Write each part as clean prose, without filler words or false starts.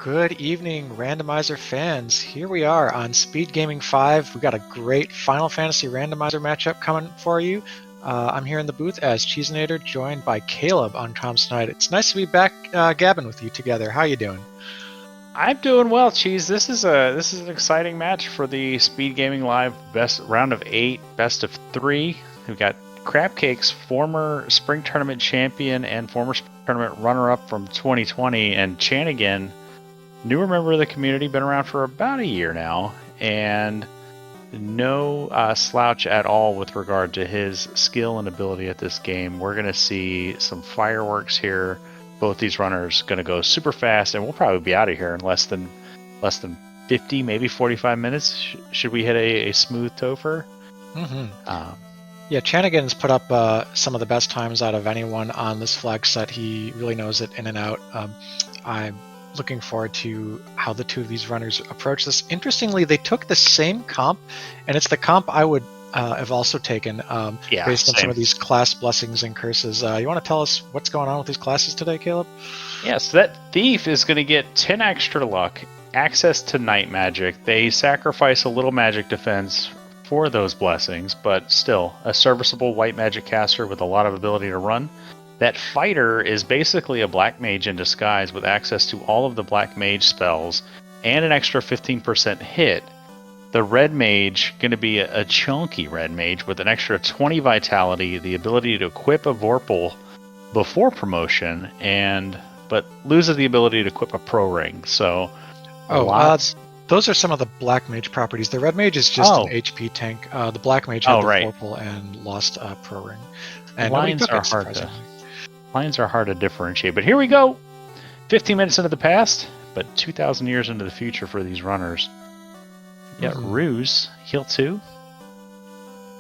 Good evening, Randomizer fans. Here we are on SpeedGaming 5. We got a great Final Fantasy Randomizer matchup coming for you. I'm here in the booth as Cheesinator, joined by Caleb on comms tonight. It's nice to be back gabbing with you together. How you doing? I'm doing well, Cheese. This is an exciting match for the SpeedGaming Live best round of 8, best of 3. We've got Crabcakes, former Spring Tournament champion and former Spring Tournament runner-up from 2020, and Chanigan, newer member of the community, been around for about a year now, and no slouch at all with regard to his skill and ability at this game. We're going to see some fireworks here. Both these runners going to go super fast, and we'll probably be out of here in less than 50, maybe 45 minutes. Should we hit a smooth Topher? Yeah, Chanigan's put up some of the best times out of anyone on this flag set. He really knows it in and out. I'm looking forward to how the two of these runners approach this. Interestingly, they took the same comp, and it's the comp I would have also taken based on some of these class blessings and curses. You want to tell us what's going on with these classes today, Caleb? Yeah, so that thief is going to get 10 extra luck, access to night magic. They sacrifice a little magic defense for those blessings, but still a serviceable white magic caster with a lot of ability to run. That fighter is basically a black mage in disguise with access to all of the black mage spells and an extra 15% hit. The red mage, going to be a chunky red mage with an extra 20 vitality, the ability to equip a Vorpal before promotion, but loses the ability to equip a pro ring. So, those are some of the black mage properties. The red mage is just an HP tank. The black mage had the Vorpal and lost pro ring. And lines are hard to differentiate. But here we go. 15 minutes into the past, but 2,000 years into the future for these runners. Yeah, Ruse, heal 2.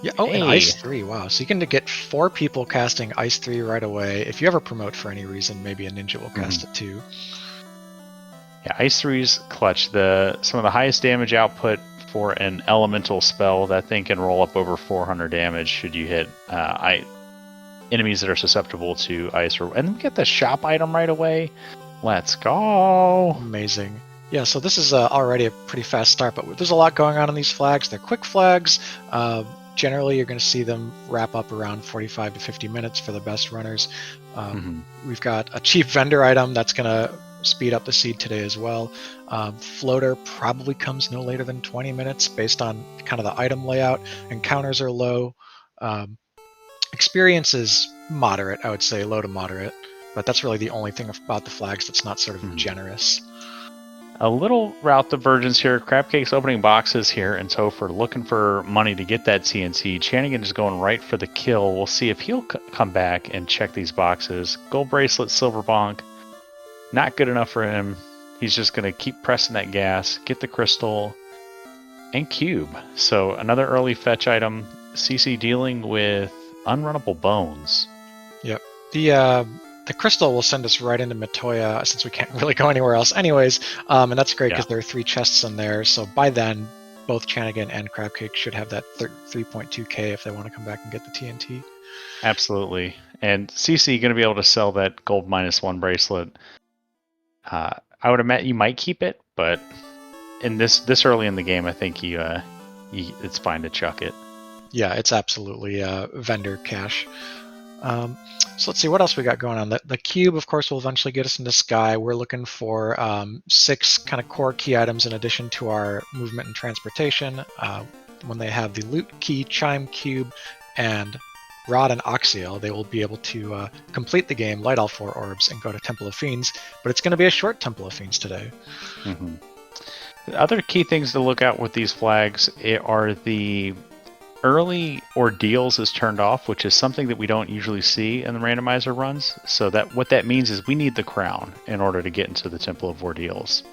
Yeah, and Ice 3, wow. So you can get 4 people casting Ice 3 right away. If you ever promote for any reason, maybe a ninja will cast it too. Yeah, Ice 3's clutch. Some of the highest damage output for an elemental spell. That thing can roll up over 400 damage should you hit enemies that are susceptible to ice. And then we get the shop item right away. Let's go. Amazing. Yeah, so this is already a pretty fast start, but there's a lot going on these flags. They're quick flags. Generally, you're going to see them wrap up around 45 to 50 minutes for the best runners. We've got a cheap vendor item that's going to speed up the seed today as well. Floater probably comes no later than 20 minutes based on kind of the item layout. Encounters are low. Experience is moderate, I would say, low to moderate. But that's really the only thing about the flags that's not sort of generous. A little route divergence here. Crabcakes opening boxes here, and Topher looking for money to get that TNT. Chanigan is going right for the kill. We'll see if he'll come back and check these boxes. Gold bracelet, silver bonk. Not good enough for him. He's just going to keep pressing that gas, get the crystal, and cube. So another early fetch item. CC dealing with unrunnable bones. Yep. The crystal will send us right into Matoya since we can't really go anywhere else anyways, and that's great because there are 3 chests in there, so by then both Chanigan and Crabcake should have that 3.2k if they want to come back and get the TNT. Absolutely. And CC going to be able to sell that gold -1 bracelet. I would imagine you might keep it, but in this early in the game, I think it's fine to chuck it. Yeah, it's absolutely vendor cash. So let's see what else we got going on. The cube, of course, will eventually get us into Sky. We're looking for 6 kind of core key items in addition to our movement and transportation. When they have the loot key, chime cube, and rod and oxiel, they will be able to complete the game, light all 4 orbs, and go to Temple of Fiends. But it's going to be a short Temple of Fiends today. The other key things to look out with these flags are the early ordeals is turned off, which is something that we don't usually see in the randomizer runs. So what that means is we need the crown in order to get into the Temple of Ordeals,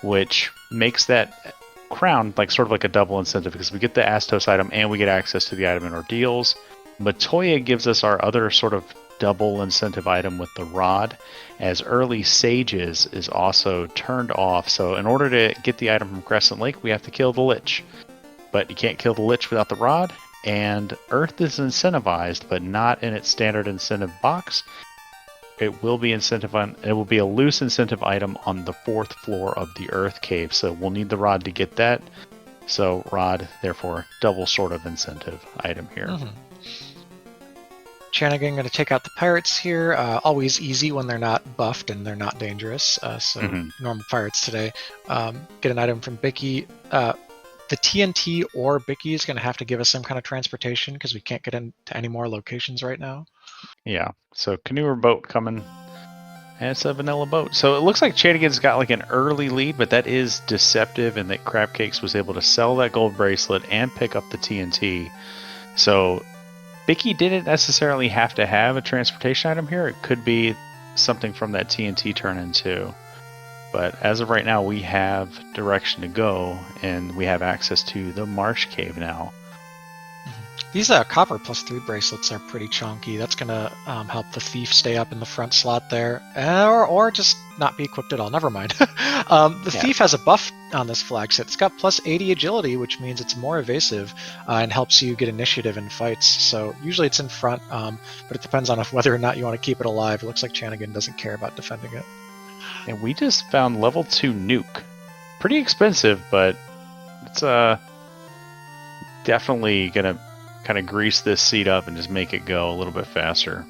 which makes that crown sort of like a double incentive because we get the Astos item and we get access to the item in Ordeals. Matoya gives us our other sort of double incentive item with the rod, as early sages is also turned off. So in order to get the item from Crescent Lake, we have to kill the Lich. But you can't kill the Lich without the rod, and Earth is incentivized, but not in its standard incentive box. it will be it will be a loose incentive item on the 4th floor of the Earth Cave. So we'll need the rod to get that. So rod, therefore, double sort of incentive item here. Chanigan going to take out the pirates here. Always easy when they're not buffed and they're not dangerous. Normal pirates today. Get an item from Bicky. The TNT or Bicky is going to have to give us some kind of transportation because we can't get into any more locations right now. Yeah, so canoe or boat coming. And it's a vanilla boat. So it looks like Chanigan's got like an early lead, but that is deceptive in that Crabcakes was able to sell that gold bracelet and pick up the TNT. So Bicky didn't necessarily have to have a transportation item here. It could be something from that TNT turn in too. But as of right now, we have direction to go, and we have access to the Marsh Cave now. These copper +3 bracelets are pretty chunky. That's going to help the thief stay up in the front slot there, or just not be equipped at all. Never mind. Thief has a buff on this flag set. It's got +80 agility, which means it's more evasive and helps you get initiative in fights. So usually it's in front, but it depends on whether or not you want to keep it alive. It looks like Chanigan doesn't care about defending it. And we just found level 2 nuke. Pretty expensive, but it's definitely going to kind of grease this seat up and just make it go a little bit faster.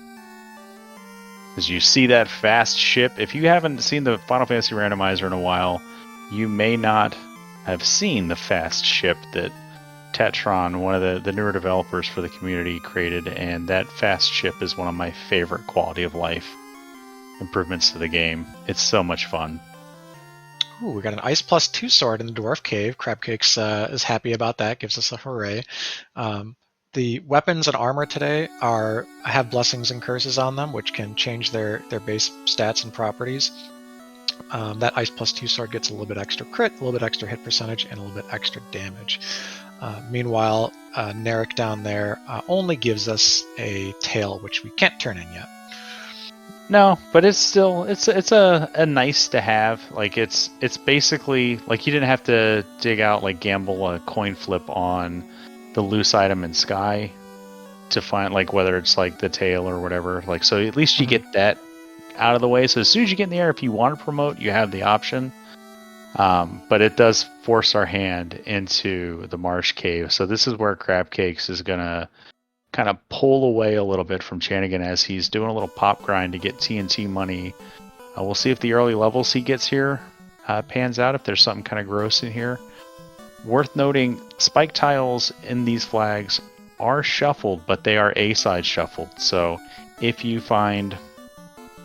As you see that fast ship, if you haven't seen the Final Fantasy Randomizer in a while, you may not have seen the fast ship that Tetron, one of the newer developers for the community, created, and that fast ship is one of my favorite quality of life improvements to the game. It's so much fun. Ooh, we got an Ice +2 sword in the Dwarf Cave. Crabcakes is happy about that, gives us a hooray. The weapons and armor today have blessings and curses on them, which can change their base stats and properties. That Ice +2 sword gets a little bit extra crit, a little bit extra hit percentage, and a little bit extra damage. Meanwhile, Narek down there only gives us a tail, which we can't turn in yet. No, but it's still it's a nice to have. Like it's basically like you didn't have to dig out like gamble a coin flip on the loose item in Sky to find like whether it's like the tail or whatever. Like so at least you get that out of the way. So as soon as you get in the air, if you want to promote, you have the option. But it does force our hand into the Marsh Cave. So this is where Crabcakes is gonna kind of pull away a little bit from Chanigan as he's doing a little pop grind to get TNT money. We'll see if the early levels he gets here pans out, if there's something kind of gross in here. Worth noting, spike tiles in these flags are shuffled, but they are A-side shuffled. So if you find...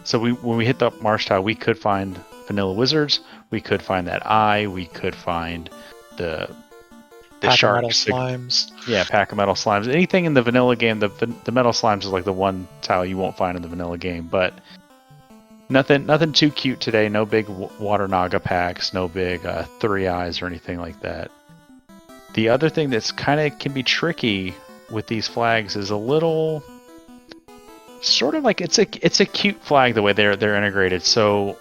So when we hit the Marsh tile, we could find Vanilla Wizards, we could find that eye, we could find the shark slimes. Yeah, pack of metal slimes. Anything in the vanilla game, the metal slimes is like the one tile you won't find in the vanilla game. But nothing too cute today. No big water naga packs. No big 3 eyes or anything like that. The other thing that's kind of can be tricky with these flags is a little sort of like it's a cute flag the way they're integrated. So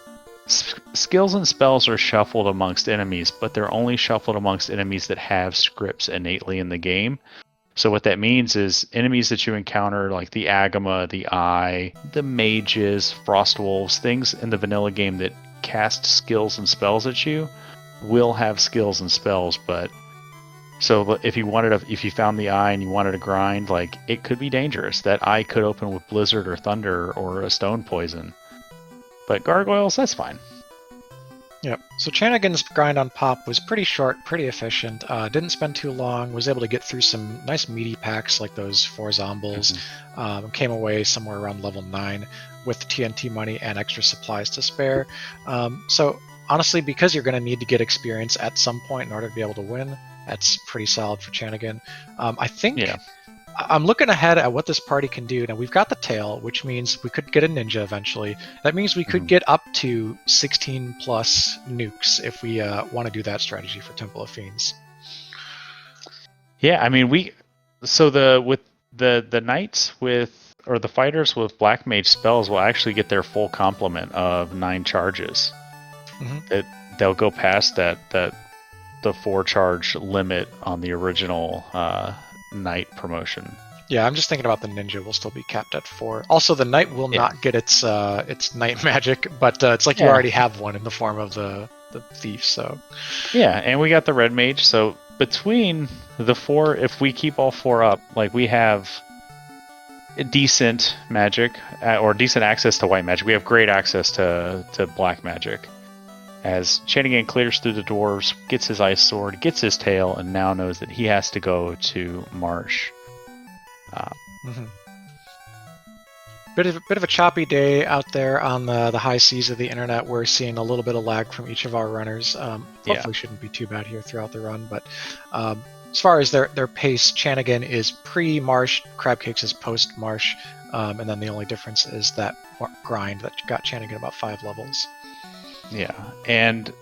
skills and spells are shuffled amongst enemies, but they're only shuffled amongst enemies that have scripts innately in the game. So what that means is enemies that you encounter, like the Agama, the Eye, the Mages, Frostwolves, things in the vanilla game that cast skills and spells at you, will have skills and spells. But so if you found the Eye and you wanted to grind, like it could be dangerous. That Eye could open with Blizzard or Thunder or a Stone Poison. But gargoyles, that's fine. Yep. So Chanigan's grind on pop was pretty short, pretty efficient. Didn't spend too long. Was able to get through some nice meaty packs like those 4 zombies. Came away somewhere around level 9 with TNT money and extra supplies to spare. So honestly, because you're going to need to get experience at some point in order to be able to win, that's pretty solid for Chanigan. I think. Yeah. I'm looking ahead at what this party can do. Now, we've got the tail, which means we could get a ninja eventually. That means we could get up to 16 plus nukes if we want to do that strategy for Temple of Fiends. Yeah, I mean, the knights or the fighters with Black Mage spells will actually get their full complement of 9 charges. They'll go past the 4 charge limit on the original Knight promotion. Yeah, I'm just thinking about the ninja will still be capped at 4. Also, the knight will Yeah. not get its knight magic, but it's like you Yeah. already have one in the form of the thief. So Yeah, and we got the red mage. So between the 4, if we keep all 4 up, like we have decent magic or decent access to white magic. We have great access to black magic. As Chanigan clears through the dwarves, gets his ice sword, gets his tail, and now knows that he has to go to Marsh. mhm. Bit of a choppy day out there on the high seas of the internet. We're seeing a little bit of lag from each of our runners. Hopefully, shouldn't be too bad here throughout the run. But as far as their pace, Chanigan is pre-Marsh, Crabcakes is post-Marsh, and then the only difference is that grind that got Chanigan about 5 levels. Yeah, and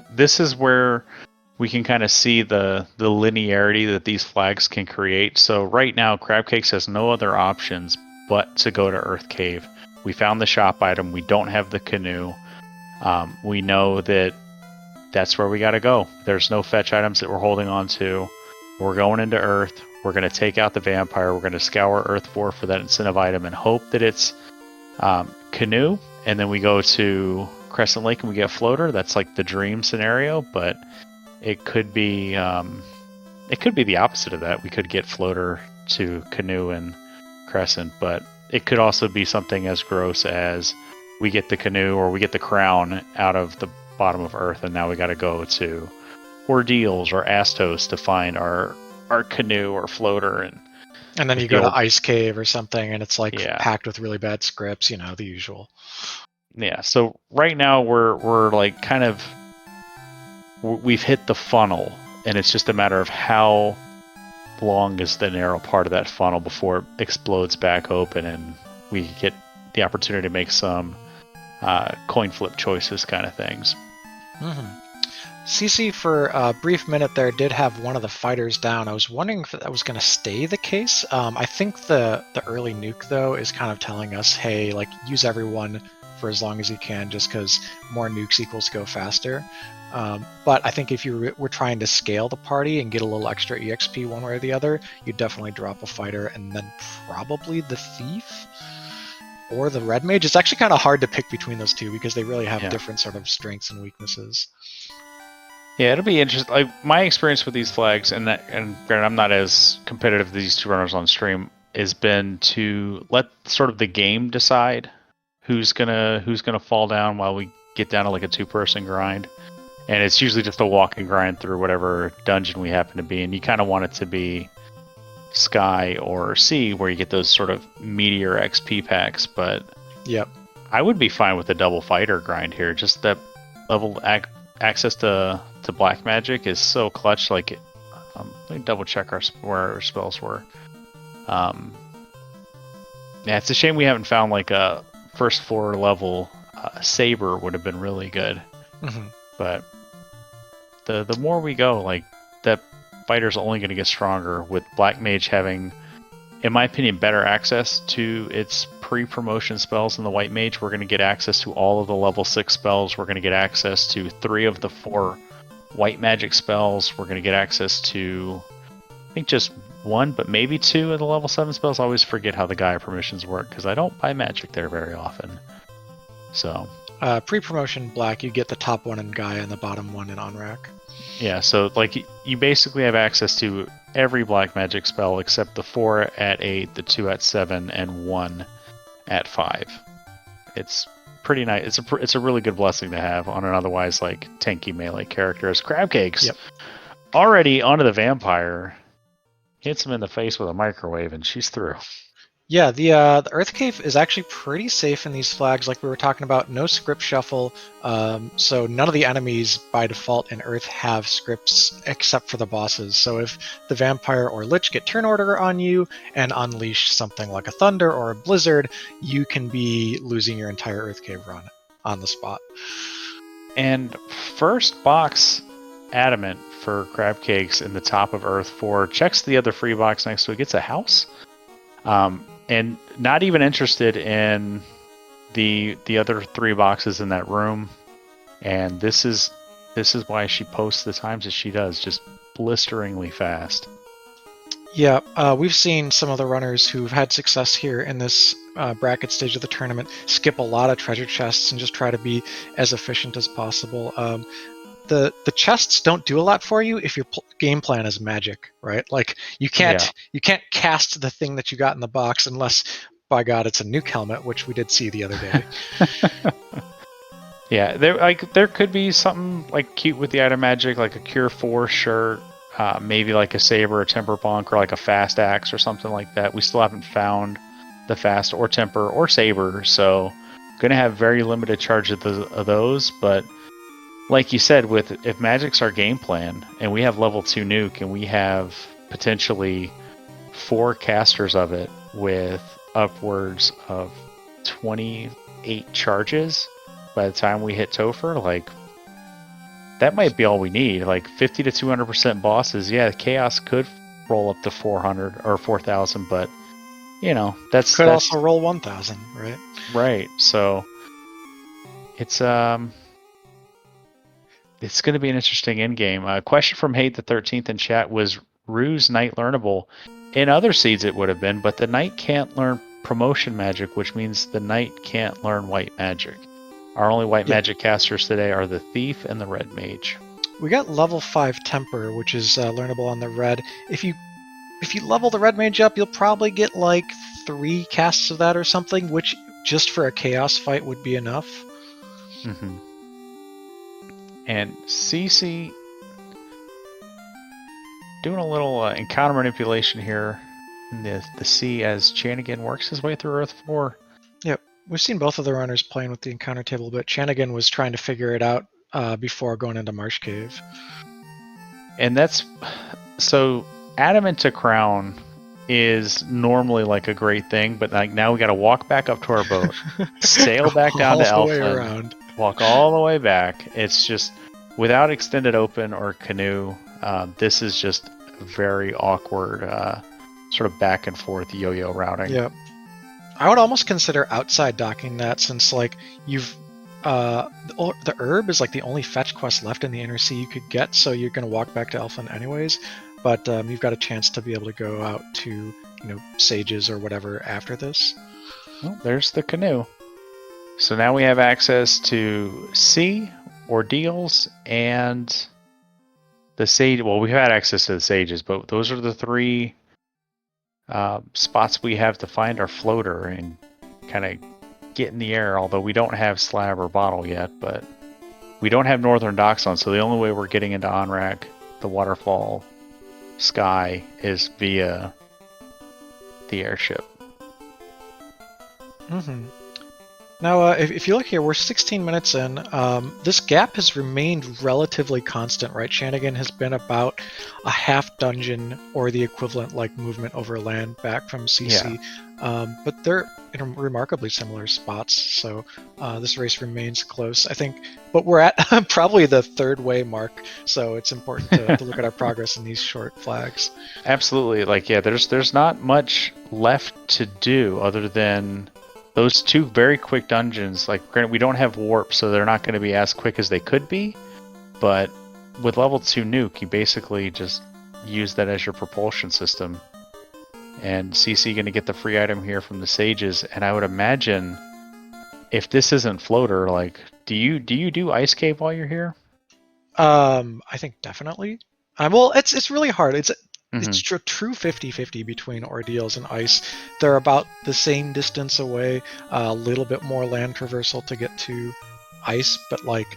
this is where we can kind of see the linearity that these flags can create. So right now, Crabcakes has no other options but to go to Earth Cave. We found the shop item. We don't have the canoe. We know that that's where we got to go. There's no fetch items that we're holding on to. We're going into Earth. We're going to take out the vampire. We're going to scour Earth 4 for that incentive item and hope that it's canoe. And then we go to Crescent Lake and we get floater. That's like the dream scenario, but it could be the opposite of that. We could get floater to canoe and Crescent, but it could also be something as gross as we get the canoe or we get the crown out of the bottom of Earth, and now we got to go to Ordeals or Astos to find our canoe or floater, and then you go to Ice Cave or something, and it's like packed with really bad scripts, the usual. Yeah. So right now we're like kind of we've hit the funnel, and it's just a matter of how long is the narrow part of that funnel before it explodes back open and we get the opportunity to make some coin flip choices kind of things. CC for a brief minute there did have one of the fighters down. I was wondering if that was going to stay the case. I think the early nuke though is kind of telling us, hey, like use everyone for as long as you can, just because more nukes equals go faster. But I think if you were trying to scale the party and get a little extra EXP one way or the other, you'd definitely drop a fighter and then probably the thief or the red mage. It's actually kind of hard to pick between those two because they really have different sort of strengths and weaknesses. Yeah, it'll be interesting. Like my experience with these flags, and granted, I'm not as competitive as these two runners on stream, has been to let sort of the game decide who's gonna fall down while we get down to like a 2-person grind. And it's usually just a walk and grind through whatever dungeon we happen to be in. You kind of want it to be Sky or Sea, where you get those sort of meteor XP packs. But I would be fine with the double fighter grind here. Just that level access to black magic is so clutch. Like, let me double check where our spells were. Yeah, it's a shame we haven't found like a first floor level saber. Would have been really good. But the more we go, like that fighter's only going to get stronger with Black Mage having, in my opinion, better access to its pre-promotion spells than the White Mage. We're going to get access to all of the level 6 spells. We're going to get access to 3 of the 4 white magic spells. We're going to get access to, I think, just 1, but maybe 2 of the level 7 spells. I always forget how the Gaia permissions work because I don't buy magic there very often. So pre-promotion black, you get the top 1 in Gaia and the bottom 1 in Onrak. Yeah, so like you basically have access to every black magic spell except the 4 at 8, the 2 at 7, and 1 at 5. It's pretty nice. It's a really good blessing to have on an otherwise like tanky melee character as Crabcakes. Already onto the vampire, hits him in the face with a microwave, and she's through. Yeah, the Earth Cave is actually pretty safe in these flags, like we were talking about. No script shuffle, so none of the enemies by default in Earth have scripts except for the bosses. So if the Vampire or Lich get turn order on you and unleash something like a Thunder or a Blizzard, you can be losing your entire Earth Cave run on the spot. And first box Adamant for Crabcakes in the top of Earth 4 checks the other free box next to it, gets a house. And not even interested in the other 3 boxes in that room. And this is why she posts the times that she does, just blisteringly fast. Yeah, we've seen some of the runners who've had success here in this bracket stage of the tournament skip a lot of treasure chests and just try to be as efficient as possible. The chests don't do a lot for you if your game plan is magic, right? Like you Yeah. can't cast the thing that you got in the box unless, by God, it's a nuke helmet, which we did see the other day. Yeah, there could be something like cute with the item magic, like a Cure 4 shirt, maybe like a saber, a temper bonk, or like a fast axe or something like that. We still haven't found the fast or temper or saber, so gonna have very limited charge of those. But like you said, if magic's our game plan and we have level 2 nuke and we have potentially 4 casters of it with upwards of 28 charges by the time we hit Topher, like that might be all we need. Like 50 to 200% bosses, yeah, Chaos could roll up to 400 or 4,000, but you know that's also roll 1,000, right? Right. So it's going to be an interesting end game. A question from Hate the 13th in chat was Rue's Knight learnable. In other seeds it would have been, but the Knight can't learn promotion magic, which means the Knight can't learn white magic. Our only white magic casters today are the Thief and the Red Mage. We got level 5 Temper, which is learnable on the red. If you level the Red Mage up, you'll probably get like 3 casts of that or something, which just for a Chaos fight would be enough. Mm-hmm. And CC doing a little encounter manipulation here in the sea as Chanigan works his way through Earth 4. Yep. We've seen both of the runners playing with the encounter table, but Chanigan was trying to figure it out before going into Marsh Cave. And that's so Adamant to Crown is normally like a great thing, but like now we got to walk back up to our boat, sail back down to Elfland, walk all the way back. It's just without extended open or canoe. This is just very awkward, sort of back and forth yo-yo routing. Yep. I would almost consider outside docking that, since like you've the herb is like the only fetch quest left in the inner sea you could get, so you're going to walk back to Elfland anyways, but you've got a chance to be able to go out to Sages or whatever after this. Well, there's the canoe. So now we have access to sea, ordeals, and the sage. Well, we've had access to the sages, but those are the 3 spots we have to find our floater and kind of get in the air, although we don't have slab or bottle yet, but we don't have northern docks on, so the only way we're getting into Onrak, the waterfall sky, is via the airship. Mm-hmm. Now, if you look here, we're 16 minutes in. This gap has remained relatively constant, right? Chanigan has been about a half dungeon or the equivalent like movement over land back from CC. Yeah. But they're in remarkably similar spots, so this race remains close, I think. But we're at probably the 3rd way mark, so it's important to look at our progress in these short flags. Absolutely. Like, yeah, there's not much left to do other than those 2 very quick dungeons. Like, granted, we don't have warp, so they're not going to be as quick as they could be. But with level 2 nuke, you basically just use that as your propulsion system. And CC going to get the free item here from the sages. And I would imagine, if this isn't floater, like, do you do ice cave while you're here? I think definitely. Well, it's really hard. It's a true 50-50 between ordeals and ice. They're about the same distance away, a little bit more land traversal to get to ice, but like,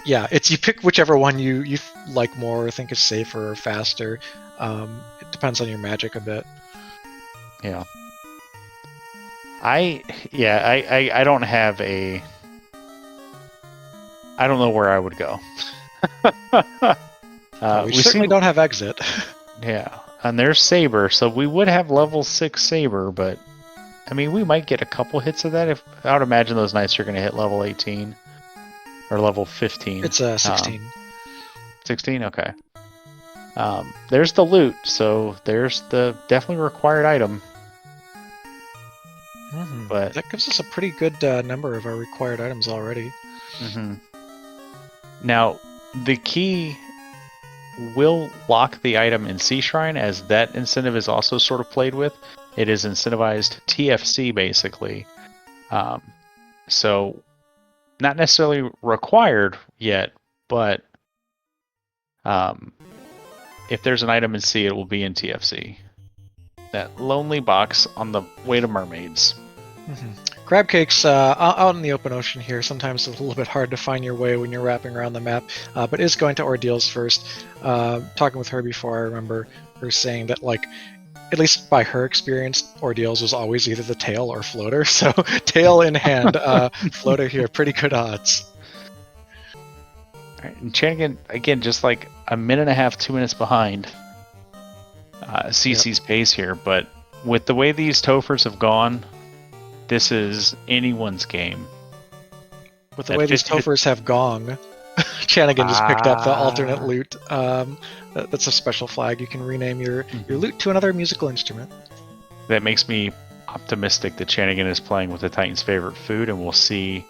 yeah, it's you pick whichever one you like more or think is safer or faster. It depends on your magic a bit. Yeah. I don't have a... I don't know where I would go. We certainly don't have exit. Yeah, and there's Saber, so we would have level 6 Saber, but I mean, we might get a couple hits of that. I would imagine those knights are going to hit level 18 or level 15. It's 16. 16, okay. There's the loot, so there's the definitely required item. Mm-hmm. But that gives us a pretty good number of our required items already. Mm-hmm. Now, the key will lock the item in Sea Shrine, as that incentive is also sort of played with. It is incentivized TFC, basically. So, not necessarily required yet, but if there's an item in sea, it will be in TFC. That lonely box on the way to mermaids. Mm-hmm. Crab cakes out in the open ocean here. Sometimes it's a little bit hard to find your way when you're wrapping around the map, but is going to ordeals first. Talking with her before, I remember her saying that, like, at least by her experience, ordeals was always either the tail or floater. So tail in hand, floater here, pretty good odds. All right, and Chanigan, again, just like a minute and a half, 2 minutes behind CC's pace here, but with the way these Tophers have gone, this is anyone's game. With the way these Tophers have gone, Chanigan just picked up the alternate loot. That's a special flag. You can rename your loot to another musical instrument. That makes me optimistic that Chanigan is playing with the Titan's favorite food, and we'll see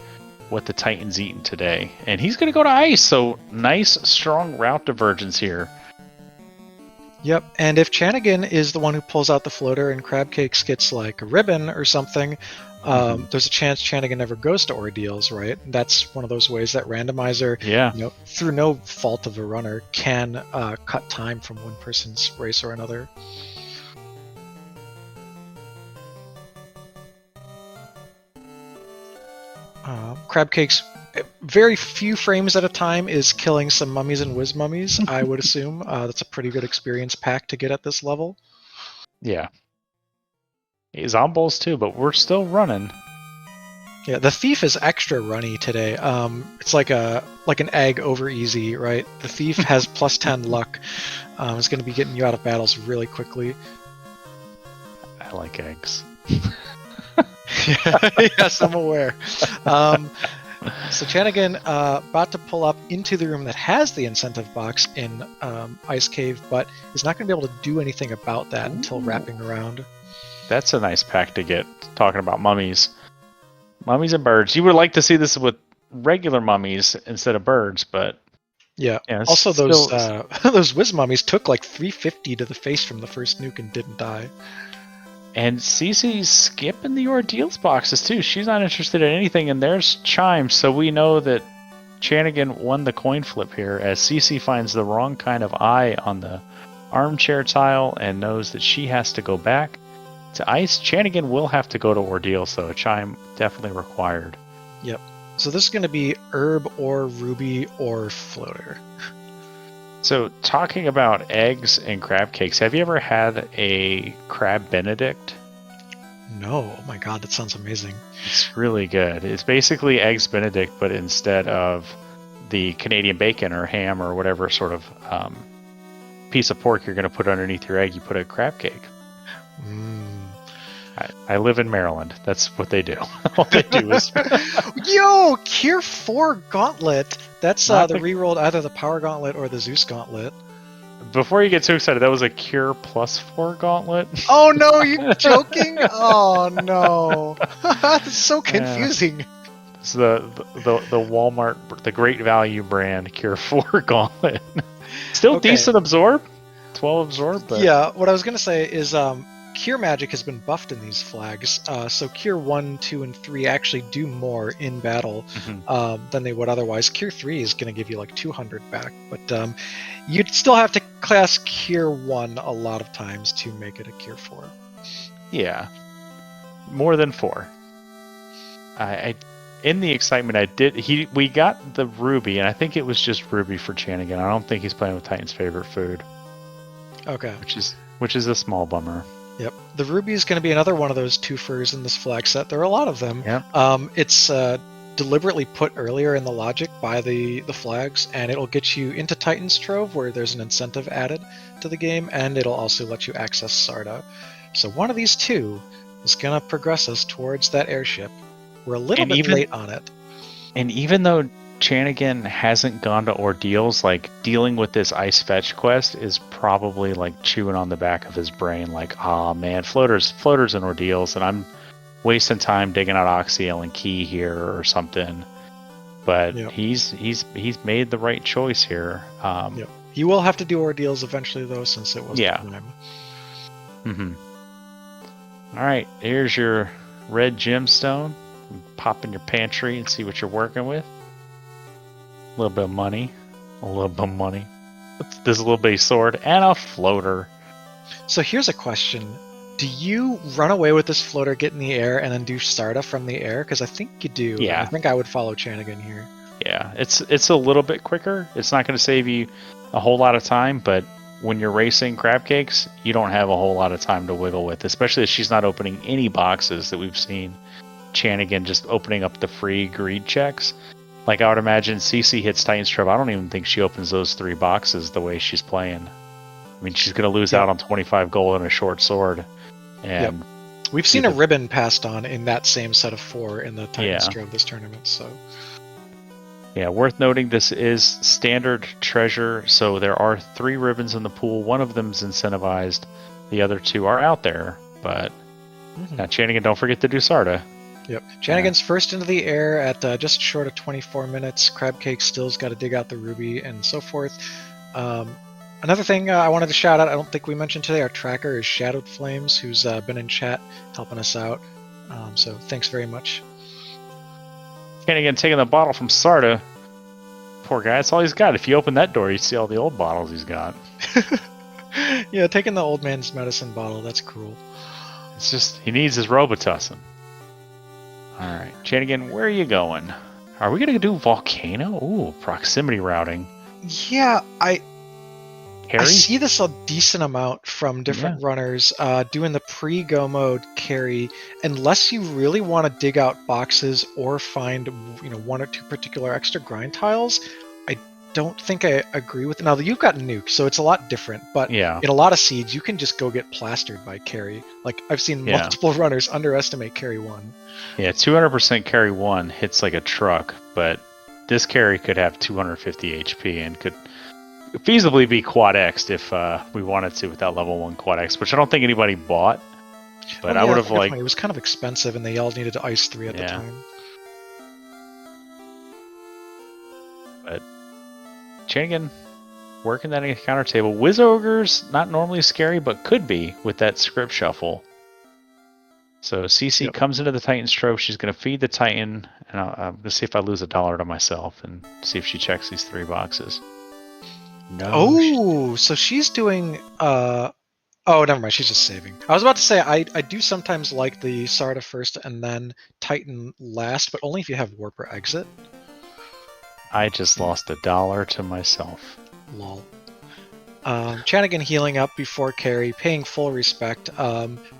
what the Titan's eaten today. And he's going to go to ice, so nice, strong route divergence here. Yep, and if Chanigan is the one who pulls out the floater and Crabcakes gets like a ribbon or something, there's a chance Chanigan never goes to ordeals, right? That's one of those ways that Randomizer, through no fault of a runner, can cut time from one person's race or another. Crabcakes, very few frames at a time, is killing some mummies and whiz mummies, I would assume. That's a pretty good experience pack to get at this level. Yeah. He's on bowls too, but we're still running. Yeah, the thief is extra runny today. It's like an egg over easy, right? The thief has plus 10 luck. It's going to be getting you out of battles really quickly. I like eggs. Yes, I'm aware. So Chanigan about to pull up into the room that has the incentive box in Ice Cave, but is not going to be able to do anything about that until wrapping around. That's a nice pack to get, talking about mummies. Mummies and birds. You would like to see this with regular mummies instead of birds, but... Yeah. Also, those whiz mummies took like 350 to the face from the first nuke and didn't die. And Cece's skipping the ordeals boxes too. She's not interested in anything, and there's Chime, so we know that Chanigan won the coin flip here as Cece finds the wrong kind of eye on the armchair tile and knows that she has to go back to ice. Chanigan will have to go to ordeals, though. Chime definitely required. Yep. So this is going to be herb or ruby or floater. So, talking about eggs and crab cakes, have you ever had a crab benedict? No. Oh my god, that sounds amazing. It's really good. It's basically eggs benedict, but instead of the Canadian bacon or ham or whatever sort of piece of pork you're going to put underneath your egg, you put a crab cake. I live in Maryland. That's what they do. All they do is... Yo! Cure 4 Gauntlet! That's the rerolled either the Power Gauntlet or the Zeus Gauntlet. Before you get too excited, that was a Cure +4 Gauntlet. Oh no, are you joking? Oh no. That's so confusing. It's the Walmart, the Great Value brand Cure 4 Gauntlet. Still decent absorb. 12 absorb, but... Yeah, what I was going to say is... Cure magic has been buffed in these flags, so Cure 1, 2, and 3 actually do more in battle than they would otherwise. Cure 3 is going to give you like 200 back, but you'd still have to class Cure 1 a lot of times to make it a Cure 4. Yeah, more than 4. In the excitement, we got the Ruby, and I think it was just Ruby for Chanigan. I don't think he's playing with Titan's favorite food. Okay. Which is a small bummer. Yep. The Ruby is going to be another one of those twofers in this flag set. There are a lot of them. Yep. It's deliberately put earlier in the logic by the flags, and it'll get you into Titan's Trove, where there's an incentive added to the game, and it'll also let you access Sarda. So one of these two is going to progress us towards that airship. We're a little bit late on it. And even though Chanigan hasn't gone to ordeals, like, dealing with this ice fetch quest is probably like chewing on the back of his brain, like, oh man, floaters and ordeals, and I'm wasting time digging out Oxyel and Key here or something. But he's made the right choice here. He will have to do ordeals eventually, though, since it was time. All right, here's your red gemstone. Pop in your pantry and see what you're working with. A little bit of money. This little bitty sword and a floater. So here's a question. Do you run away with this floater, get in the air, and then do Sarda from the air? Because I think you do. Yeah. I think I would follow Chanigan here. Yeah, it's a little bit quicker. It's not going to save you a whole lot of time, but when you're racing crabcakes, you don't have a whole lot of time to wiggle with, especially if she's not opening any boxes that we've seen. Chanigan just opening up the free greed checks. Like I would imagine CC hits Titan's Trove. I don't even think she opens those 3 boxes the way she's playing. I mean, she's going to lose out on 25 gold and a short sword. And we've seen a ribbon passed on in that same set of 4 in the Titan's Trove this tournament, so... Yeah, worth noting this is standard treasure, so there are 3 ribbons in the pool. One of them's incentivized. The other 2 are out there, but now Chanigan, don't forget to do Sarda. Yep. Chanigan's first into the air at just short of 24 minutes. Crabcake still's got to dig out the ruby and so forth. Another thing I wanted to shout out, I don't think we mentioned today, our tracker is Shadowed Flames, who's been in chat helping us out. So thanks very much. Chanigan taking the bottle from Sarda. Poor guy, that's all he's got. If you open that door, you see all the old bottles he's got. Yeah, taking the old man's medicine bottle, that's cruel. It's just, he needs his Robitussin. Alright, Chanigan, where are you going? Are we going to do Volcano? Ooh, proximity routing. Yeah, I Harry? see this a decent amount from different runners doing the pre-go mode carry, unless you really want to dig out boxes or find 1 or 2 particular extra grind tiles. I don't think I agree with it. Now, you've got nuke, so it's a lot different, but in a lot of seeds, you can just go get plastered by carry. Like, I've seen multiple runners underestimate carry 1. Yeah, 200% carry 1 hits like a truck, but this carry could have 250 HP and could feasibly be quad X'd if we wanted to with that level 1 quad X, which I don't think anybody bought. But I would have liked... It was kind of expensive, and they all needed to ice 3 at the time. But Chanigan working that encounter table. Wiz Ogre's not normally scary, but could be with that script shuffle. So CC comes into the Titan's Trove. She's going to feed the Titan, and I'm going to see if I lose $1 to myself and see if she checks these 3 boxes. No. Oh, so she's doing... Oh, never mind. She's just saving. I was about to say, I do sometimes like the Sarda first and then Titan last, but only if you have Warp or Exit. I just lost $1 to myself. Lol. Chanigan healing up before carry, paying full respect.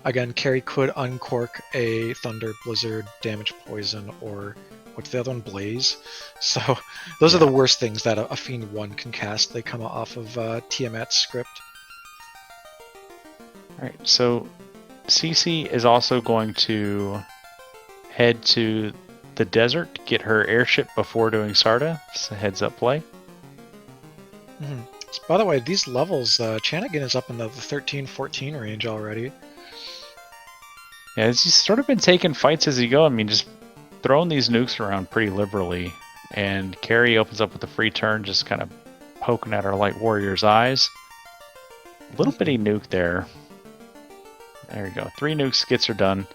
Again, carry could uncork a Thunder, Blizzard, Damage, Poison, or what's the other one? Blaze. So those are the worst things that a Fiend 1 can cast. They come off of Tiamat's script. Alright, so CC is also going to head to the desert to get her airship before doing Sarda. It's a heads up play. So, by the way, these levels, Chanigan is up in the 13-14 range already. Yeah, he's sort of been taking fights as he go. I mean, just throwing these nukes around pretty liberally. And Carrie opens up with a free turn, just kind of poking at our Light Warrior's eyes. A little bitty nuke there. There we go. 3 nukes gets her done.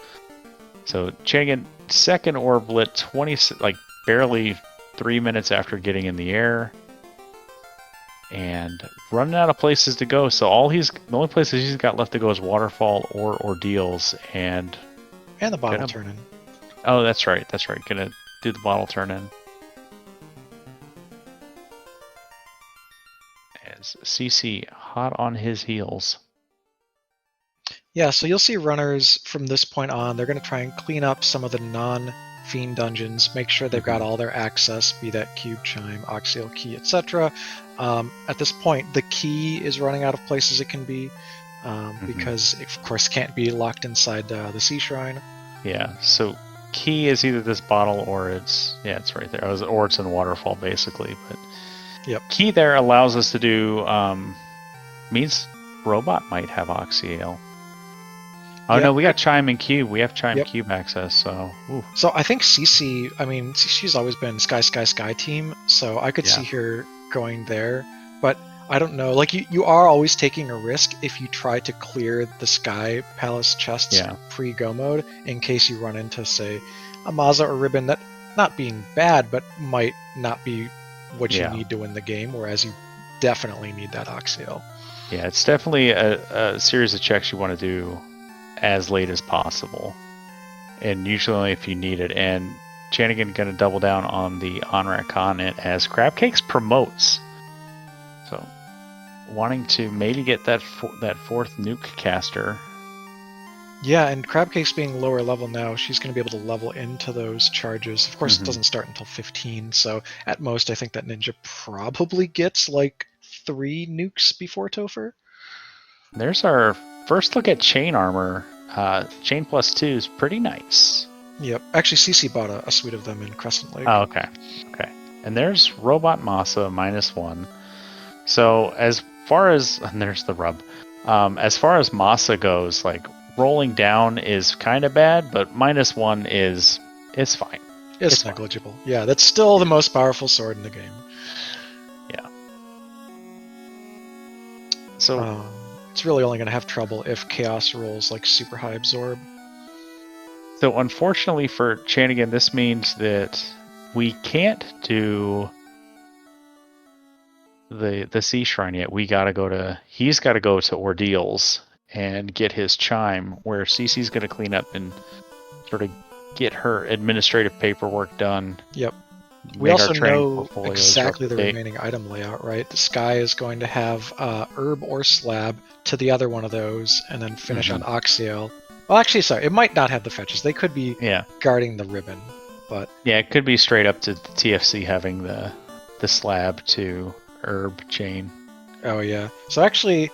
So Chanigan, second orblet, barely 3 minutes after getting in the air. And running out of places to go. So the only places he's got left to go is Waterfall or Ordeals. And the bottle turn-in. Oh, that's right. Gonna do the bottle turn-in. As CC hot on his heels. Yeah, so you'll see runners from this point on. They're going to try and clean up some of the non-Fiend dungeons, make sure they've got all their access, be that Cube Chime, Oxial Key, etc. At this point, the key is running out of places it can be, because it, of course, can't be locked inside the Sea Shrine. Yeah, so key is either this bottle or it's right there. Or it's in Waterfall, basically. But key there allows us to do, means Robot might have Oxial. Oh no, we got Chime and Cube. We have Chime Cube access, so... Ooh. So I think CC, I mean, she's always been Sky team, so I could see her going there. But I don't know. Like you are always taking a risk if you try to clear the Sky Palace chests pre-go mode in case you run into, say, a Maza or Ribbon that, not being bad, but might not be what you need to win the game, whereas you definitely need that Oxiel. Yeah, it's definitely a series of checks you want to do as late as possible, and usually only if you need it. And Chanigan going to double down on the Onrak continent as crabcakes promotes. So, wanting to maybe get that fourth nuke caster. Yeah, and crabcakes being lower level now, she's going to be able to level into those charges. Of course, it doesn't start until 15, so at most I think that ninja probably gets like 3 nukes before Topher. There's our first look at chain armor. Chain +2 is pretty nice. Yep. Actually, CC bought a suite of them in Crescent Lake. Oh, okay. And there's Robot Masa -1. So as far as, and there's the rub. As far as Masa goes, like rolling down is kind of bad, but -1 is fine. It's negligible. Fine. Yeah, that's still the most powerful sword in the game. Yeah. So it's really only going to have trouble if Chaos rolls like super high absorb. So unfortunately for Chanigan, this means that we can't do the Sea Shrine yet. He's got to go to Ordeals and get his chime, where Cece's going to clean up and sort of get her administrative paperwork done. Yep. We also know exactly the remaining item layout, right? The Sky is going to have Herb or Slab to the other one of those, and then finish on Oxiel. Well, actually, sorry, it might not have the fetches. They could be guarding the ribbon, but yeah, it could be straight up to the TFC having the Slab to Herb chain. Oh yeah. So actually,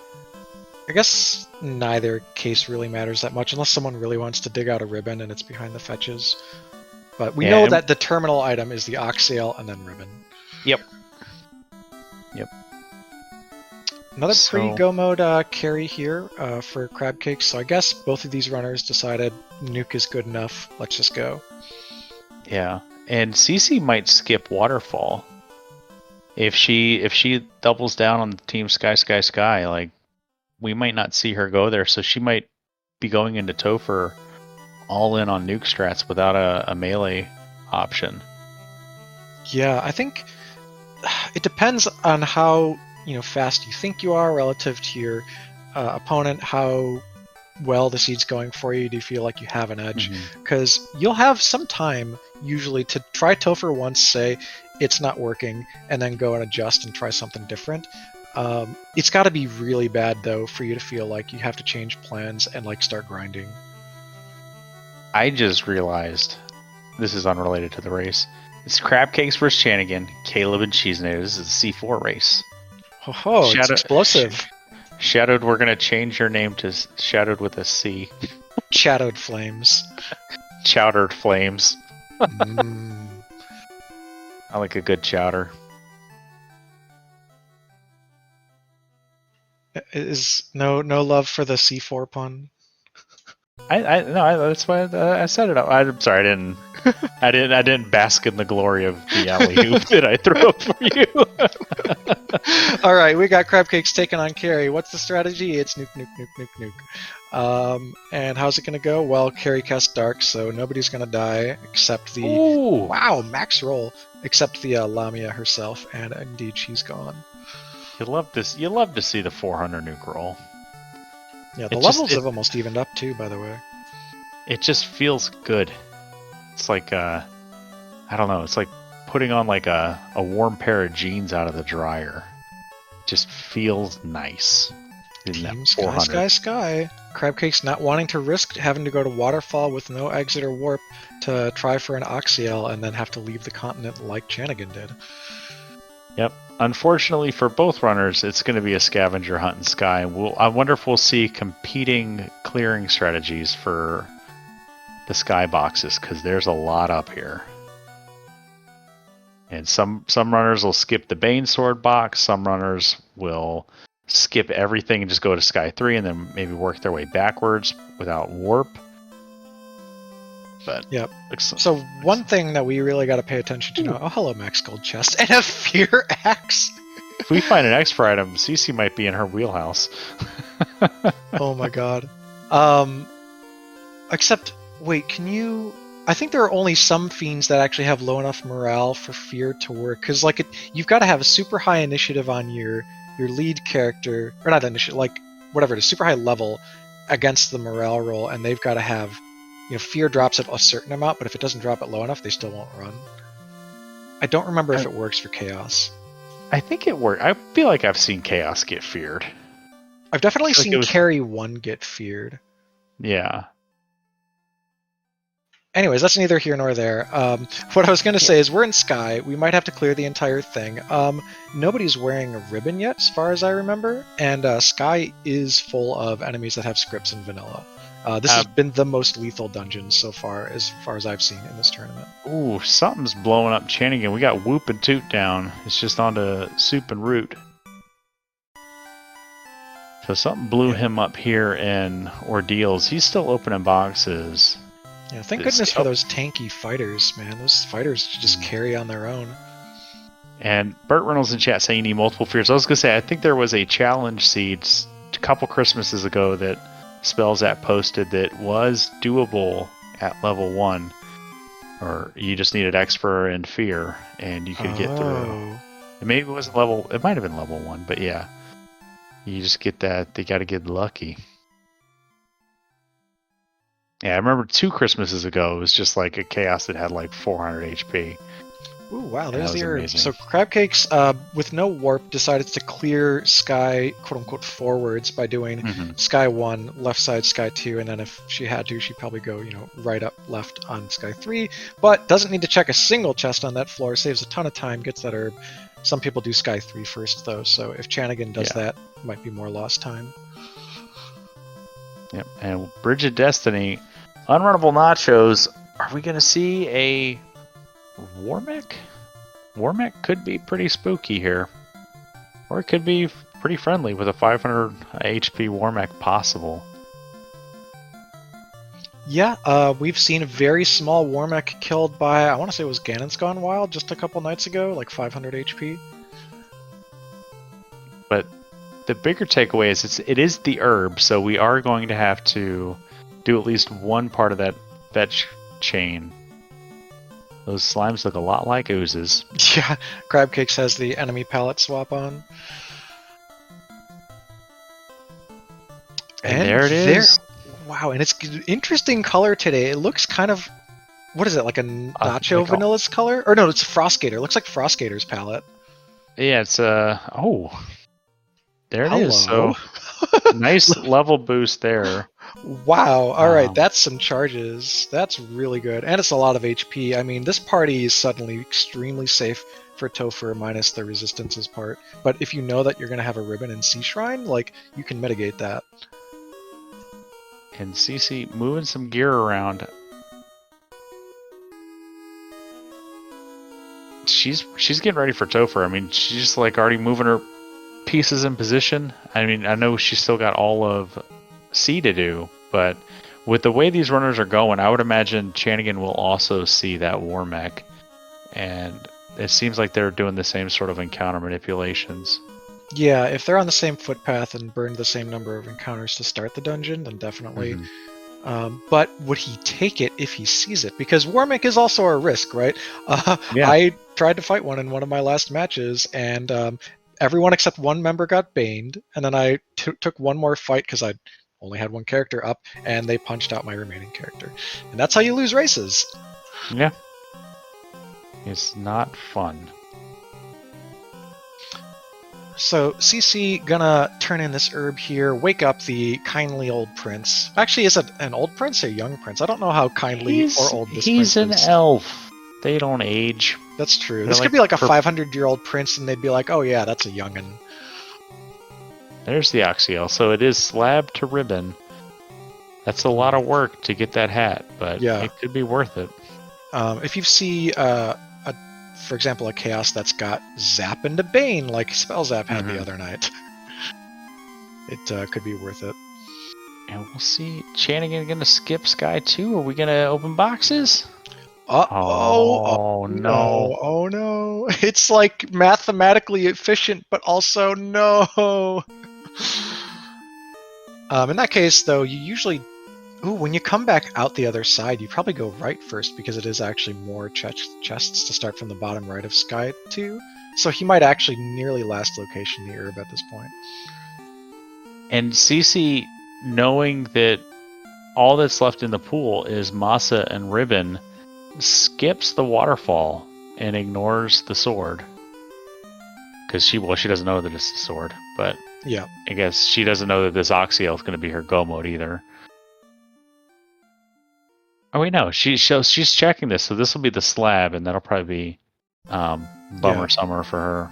I guess neither case really matters that much, unless someone really wants to dig out a ribbon and it's behind the fetches. But we know that the terminal item is the Oxiel and then ribbon. Yep. Another pre-go mode carry here for crabcakes. So I guess both of these runners decided nuke is good enough. Let's just go. Yeah, and Cece might skip waterfall if she doubles down on the team Sky. Like, we might not see her go there, so she might be going into Topher all in on nuke strats without a melee option. Yeah, I think it depends on how fast you think you are relative to your opponent, how well the seed's going for you. Do you feel like you have an edge? Because you'll have some time usually to try Topher once, say it's not working, and then go and adjust and try something different. It's got to be really bad though for you to feel like you have to change plans and like start grinding. I just realized, this is unrelated to the race, it's Crabcakes versus Chanigan, Caleb and Cheesenator. This is a C4 race. Oh, it's explosive. Shadowed, we're going to change your name to Shadowed with a C. Shadowed Flames. Chowdered Flames. I like a good chowder. Is no love for the C4 pun? That's why I set it up. I'm sorry, I didn't bask in the glory of the alley-oop that I threw up for you. All right, we got Crabcakes taking on Carrie. What's the strategy? It's nuke. And how's it going to go? Well, Carrie casts Dark, so nobody's going to die except the... Ooh. Wow, max roll. Except the Lamia herself, and indeed she's gone. You love to see the 400 nuke roll. Yeah, the levels have almost evened up too, by the way. It just feels good. It's like, I don't know, it's like putting on like a warm pair of jeans out of the dryer. It just feels nice. Team Sky. Crabcakes not wanting to risk having to go to Waterfall with no exit or warp to try for an Oxiel and then have to leave the continent like Chanigan did. Yep. Unfortunately for both runners, it's going to be a scavenger hunt in Sky. I wonder if we'll see competing clearing strategies for the Sky boxes, because there's a lot up here. And some runners will skip the Bane Sword box. Some runners will skip everything and just go to Sky 3 and then maybe work their way backwards without warp. But yep. So one thing that we really got to pay attention to now. Oh, hello, Max Gold Chest and a Fear Axe. if we find an expert item, Cece might be in her wheelhouse. Oh my god. Except, wait, can you... I think there are only some fiends that actually have low enough morale for fear to work. Because, like, you've got to have a super high initiative on your lead character, or not initiative, like, whatever it is, super high level against the morale roll, and they've got to have, fear drops at a certain amount, but if it doesn't drop it low enough, they still won't run. I don't remember if it works for chaos. I think it worked. I feel like I've seen chaos get feared. I've definitely seen carry 1 get feared. Yeah. Anyways, that's neither here nor there. What I was going to say is we're in Sky. We might have to clear the entire thing. Nobody's wearing a ribbon yet, as far as I remember, and Sky is full of enemies that have scripts in vanilla. This has been the most lethal dungeon so far as I've seen in this tournament. Ooh, something's blowing up Chanigan. We got Whoop and Toot down. It's just on to Soup and Root. So something blew him up here in Ordeals. He's still opening boxes. Yeah, thank goodness for those tanky fighters, man. Those fighters just carry on their own. And Burt Reynolds in chat saying you need multiple fears. I was going to say, I think there was a challenge seed a couple Christmases ago that Spells App posted that was doable at level 1. Or you just needed Expert and Fear, and you could get through. And maybe it wasn't level... It might have been level 1, but yeah. You just get that. They got to get lucky. Yeah, I remember 2 Christmases ago, it was just like a chaos that had like 400 HP. Ooh, wow, there's the herb. So Crabcakes, with no warp, decided to clear Sky, quote-unquote, forwards by doing Sky 1, left side Sky 2, and then if she had to, she'd probably go, right up left on Sky 3, but doesn't need to check a single chest on that floor, saves a ton of time, gets that herb. Some people do Sky 3 first, though, so if Chanigan does that, it might be more lost time. Yep, and Bridge of Destiny, Unrunnable Nachos. Are we going to see a Warmech? Warmech could be pretty spooky here. Or it could be pretty friendly with a 500 HP Warmech possible. Yeah, we've seen a very small Warmech killed by, I want to say it was Ganon's Gone Wild just a couple nights ago, like 500 HP. But the bigger takeaway is it is the herb, so we are going to have to do at least one part of that fetch chain. Those slimes look a lot like oozes. Yeah, Crabcakes has the enemy palette swap on. And there it is. Wow, and it's interesting color today. It looks kind of, what is it, like a Nacho Vanilla's color? Or no, it's Frostgator. It looks like Frostgator's palette. Yeah, it's oh. There it is. So nice level boost there. Wow. All right, that's some charges. That's really good. And it's a lot of HP. I mean, this party is suddenly extremely safe for Topher minus the resistances part. But if you know that you're going to have a ribbon in Sea Shrine, like, you can mitigate that. And Cece moving some gear around. She's getting ready for Topher. I mean, she's just like already moving her pieces in position. I mean, I know she's still got all of C to do, but with the way these runners are going, I would imagine Chanigan will also see that Warmech, and it seems like they're doing the same sort of encounter manipulations. Yeah, if they're on the same footpath and burned the same number of encounters to start the dungeon, then definitely. But would he take it if he sees it? Because Warmech is also a risk, right? Yeah. I tried to fight one in one of my last matches, and everyone except one member got baned, and then I took one more fight because I only had one character up, and they punched out my remaining character. And that's how you lose races. Yeah. It's not fun. So CC gonna turn in this herb here, wake up the kindly old prince. Actually, is it an old prince or a young prince? I don't know how kindly or old this prince is. He's an elf. They don't age. That's true. This could be like a 500-year-old prince, and they'd be like, oh yeah, that's a youngin'. There's the Oxiel. So it is slab to ribbon. That's a lot of work to get that hat, but it could be worth it. If you see, for example, a chaos that's got Zap into Bane, like Spell Zap had the other night, it could be worth it. And we'll see. Chanigan going to skip Sky 2? Are we going to open boxes? Oh, no. Oh no. It's like mathematically efficient, but also no. In that case, though, you usually, when you come back out the other side, you probably go right first because it is actually more chests to start from the bottom right of Sky 2. So he might actually nearly last location the herb at this point. And Cece, knowing that all that's left in the pool is Masa and Ribbon, skips the waterfall and ignores the sword. Because she doesn't know that it's the sword, but yeah, I guess she doesn't know that this Oxyel is going to be her go mode either. Oh wait, no, she's checking this, so this will be the slab, and that'll probably be Bummer Summer for her.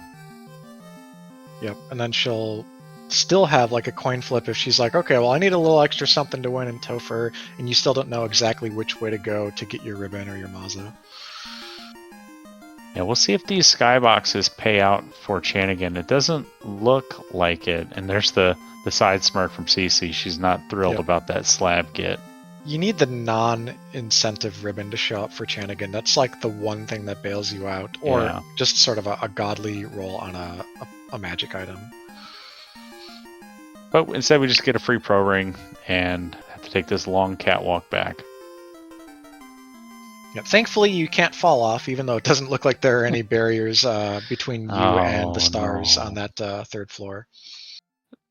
Yep, and then she'll still have like a coin flip if she's like, okay, well, I need a little extra something to win in Topher, and you still don't know exactly which way to go to get your Ribbon or your Mazo. Yeah, we'll see if these skyboxes pay out for Chanigan. It doesn't look like it, and there's the side smirk from Cece. She's not thrilled about that slab get. You need the non-incentive Ribbon to show up for Chanigan. That's like the one thing that bails you out, or just sort of a godly roll on a magic item. But instead we just get a free pro ring and have to take this long catwalk back. Yeah, thankfully you can't fall off, even though it doesn't look like there are any barriers between you and the stars on that third floor.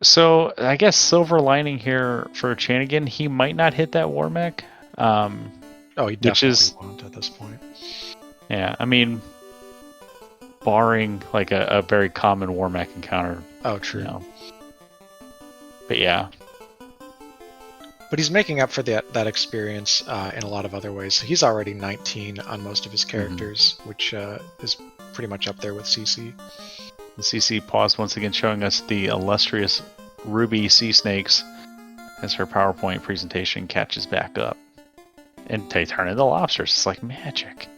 So I guess silver lining here for Chanigan, he might not hit that war mech. He definitely won't at this point. Yeah, I mean, barring like a very common war mech encounter. Oh, true. You know. But yeah. But he's making up for that experience in a lot of other ways. He's already 19 on most of his characters, which is pretty much up there with CC. The CC paused once again, showing us the illustrious Ruby Sea Snakes as her PowerPoint presentation catches back up. And they turn into lobsters. It's like magic.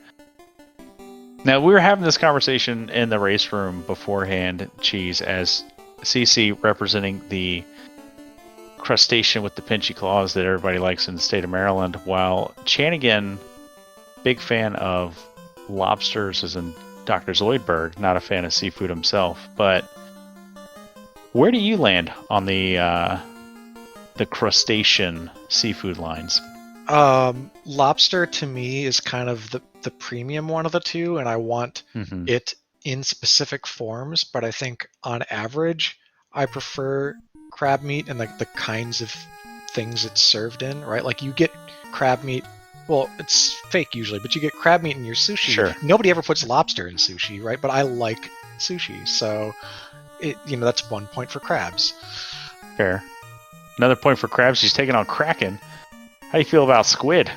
Now, we were having this conversation in the race room beforehand, Cheese, as CC representing the crustacean with the pinchy claws that everybody likes in the state of Maryland, while Chanigan, big fan of lobsters as in Dr. Zoidberg, not a fan of seafood himself. But where do you land on the crustacean seafood lines? Lobster to me is kind of the premium one of the two, and I want it in specific forms, but I think on average I prefer crab meat and like the kinds of things it's served in, right? Like you get crab meat, well, it's fake usually, but you get crab meat in your sushi. Sure. Nobody ever puts lobster in sushi, right? But I like sushi, so that's 1 point for crabs. Fair. Another point for crabs. She's taking on Kraken. How do you feel about squid?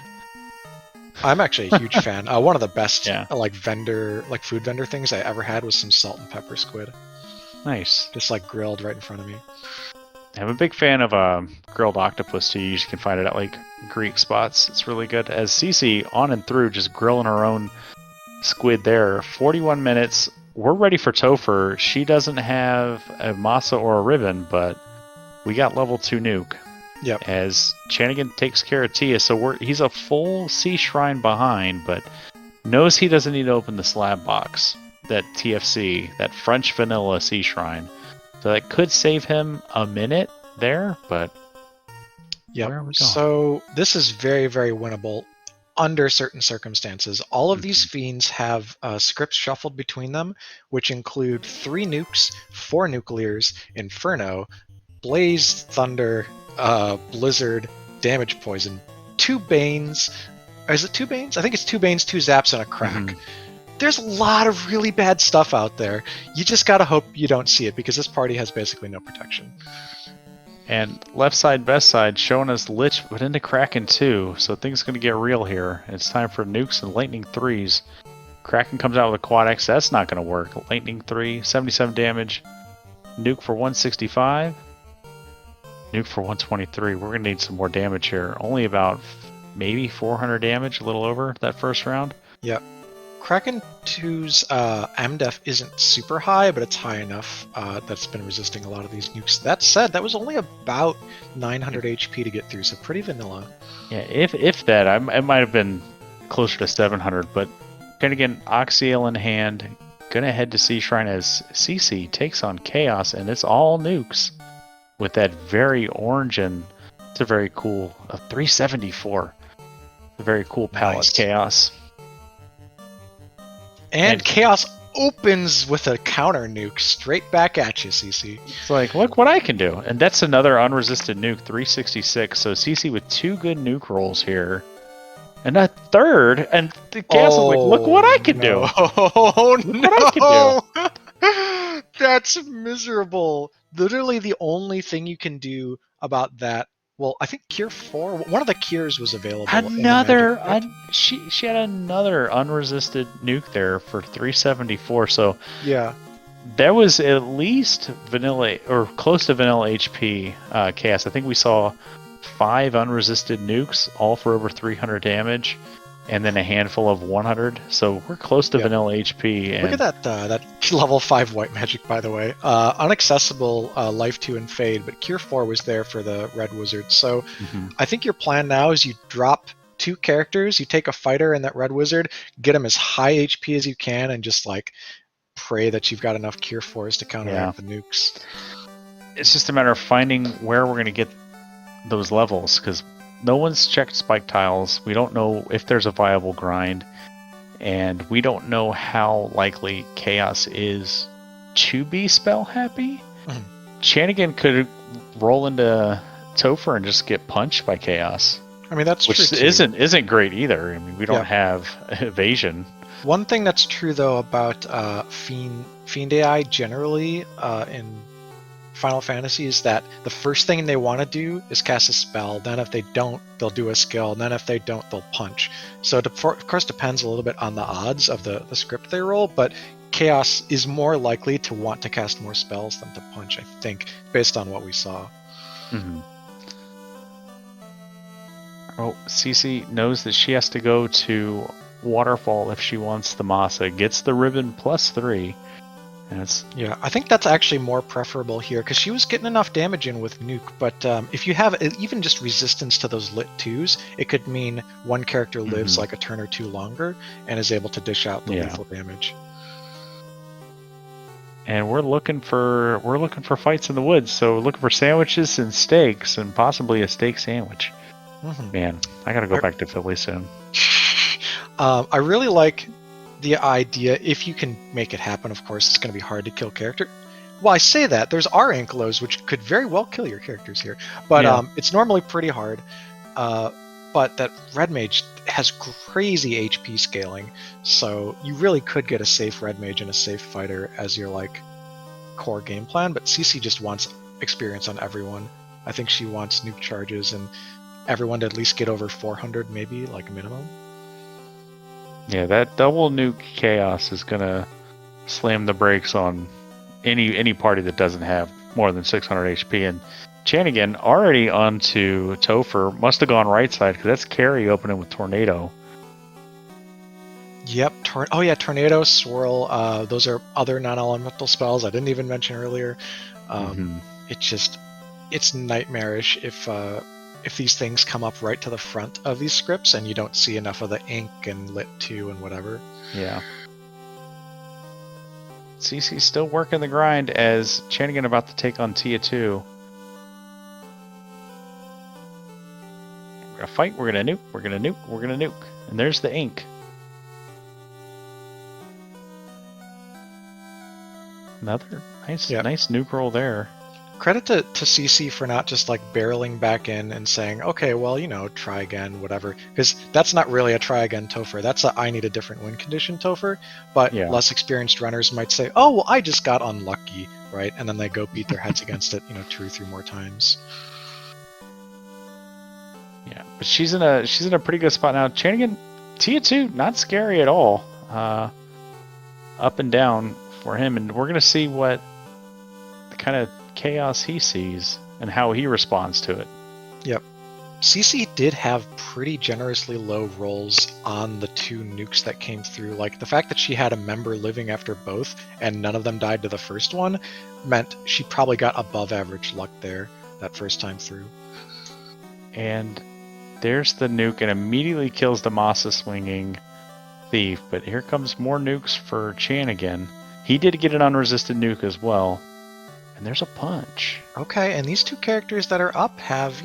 I'm actually a huge fan. One of the best food vendor things I ever had was some salt and pepper squid. Nice. Just like grilled right in front of me. I'm a big fan of grilled octopus too. You usually can find it at like Greek spots. It's really good. As Cece on and through just grilling her own squid there. 41 minutes. We're ready for Topher. She doesn't have a Masa or a Ribbon, but we got level 2 nuke. Yep. As Chanigan takes care of Tia, so he's a full sea shrine behind, but knows he doesn't need to open the slab box. That TFC, that French vanilla sea shrine. So that could save him a minute there, but yeah. Where are we going? So this is very, very winnable under certain circumstances. All of these fiends have scripts shuffled between them, which include 3 nukes, 4 nuclears, Inferno, Blaze, Thunder, Blizzard, Damage Poison, 2 Banes. Is it 2 Banes? I think it's 2 Banes, 2 Zaps, and a Crack. There's a lot of really bad stuff out there. You just gotta hope you don't see it, because this party has basically no protection. And left side, best side, showing us Lich, but into Kraken too, so things are going to get real here. It's time for nukes and lightning 3s. Kraken comes out with a quad X, that's not going to work. Lightning 3, 77 damage. Nuke for 165. Nuke for 123. We're going to need some more damage here. Only about maybe 400 damage, a little over that first round. Yep. Kraken 2's MDef isn't super high, but it's high enough that it's been resisting a lot of these nukes. That said, that was only about 900 HP to get through, so pretty vanilla. Yeah, if that, it might have been closer to 700. But Chanigan, Oxyale in hand, gonna head to Sea Shrine as CC takes on Chaos, and it's all nukes with that very orange, and it's a very cool 374. A very cool palette, Nice. Chaos. And Chaos opens with a counter nuke straight back at you, CC. It's like, look what I can do. And that's another unresisted nuke, 366. So CC with 2 good nuke rolls here. And a third, and the Chaos is like, look what I can do. Oh, Look what I can no! That's miserable. Literally the only thing you can do about that. Well, I think Cure 4, one of the cures was available. She had another unresisted nuke there for 374. So yeah, there was at least vanilla or close to vanilla HP Chaos. I think we saw 5 unresisted nukes, all for over 300 damage, and then a handful of 100. So we're close to vanilla HP. And look at that level 5 white magic, by the way. Unaccessible Life 2 and Fade, but Cure 4 was there for the Red Wizard. So I think your plan now is you drop 2 characters, you take a fighter and that Red Wizard, get him as high HP as you can, and just like pray that you've got enough Cure 4s to counteract the nukes. It's just a matter of finding where we're going to get those levels, because no one's checked spike tiles. We don't know if there's a viable grind, and we don't know how likely Chaos is to be spell happy. Chanigan could roll into Topher and just get punched by Chaos. I mean, that's which true isn't great either. I mean, we don't have evasion. One thing that's true though about Fiend AI generally in Final Fantasy is that the first thing they want to do is cast a spell. Then if they don't, they'll do a skill. And then if they don't, they'll punch. So it of course depends a little bit on the odds of the script they roll, but Chaos is more likely to want to cast more spells than to punch, I think, based on what we saw. Oh, Cece knows that she has to go to Waterfall if she wants the Masa. Gets the ribbon +3. Yeah, I think that's actually more preferable here, because she was getting enough damage in with Nuke, but if you have even just resistance to those lit 2s, it could mean one character lives like a turn or 2 longer and is able to dish out the lethal damage. And we're looking for fights in the woods, so we're looking for sandwiches and steaks, and possibly a steak sandwich. Man, I gotta go back to Philly soon. I really like the idea, if you can make it happen. Of course, it's going to be hard to kill character. Well, I say that there's R Ankylos, which could very well kill your characters here, but it's normally pretty hard. But that Red Mage has crazy HP scaling, so you really could get a safe Red Mage and a safe fighter as your like core game plan. But CC just wants experience on everyone. I think she wants nuke charges and everyone to at least get over 400, maybe like minimum. Yeah, that double nuke Chaos is gonna slam the brakes on any party that doesn't have more than 600 HP. And Chanigan already onto Topher, must have gone right side, because that's Carry opening with Tornado. Yep. Tornado, Swirl. Those are other non-elemental spells I didn't even mention earlier. It's nightmarish if these things come up right to the front of these scripts and you don't see enough of the ink and lit 2 and whatever. Yeah. CC's still working the grind as Chanigan about to take on Tia 2. We're gonna fight, we're gonna nuke, we're gonna nuke, we're gonna nuke. And there's the ink. Another nice nuke roll there. Credit to CC for not just like barreling back in and saying, okay, well, try again, whatever. Because that's not really a try again Topher. That's a I need a different win condition Topher. But less experienced runners might say, oh, well, I just got unlucky, right? And then they go beat their heads against it, 2 or 3 more times. Yeah, but she's in a pretty good spot now. Chanigan, Tia 2, not scary at all. Up and down for him, and we're gonna see what kind of chaos he sees and how he responds to it. Yep. CC did have pretty generously low rolls on the 2 nukes that came through. Like the fact that she had a member living after both and none of them died to the first one meant she probably got above average luck there that first time through. And There's the nuke and immediately kills the Masa swinging thief. But here comes more nukes for Chanigan. He did get an unresisted nuke as well. And there's a punch. Okay, and these two characters that are up have,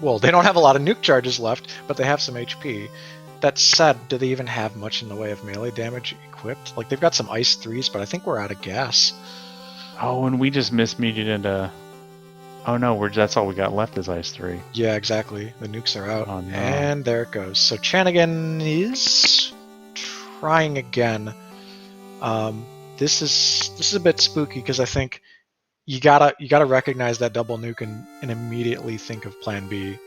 well, they don't have a lot of nuke charges left, but they have some HP. That said, do they even have much in the way of melee damage equipped? Like, they've got some Ice 3s, but I think we're out of gas. Oh, and we just mismuted into... Oh no, that's all we got left is Ice 3. Yeah, exactly. The nukes are out. Oh, no. And there it goes. So Chanigan is trying again. This is a bit spooky because I think you gotta recognize that double nuke and immediately think of Plan B.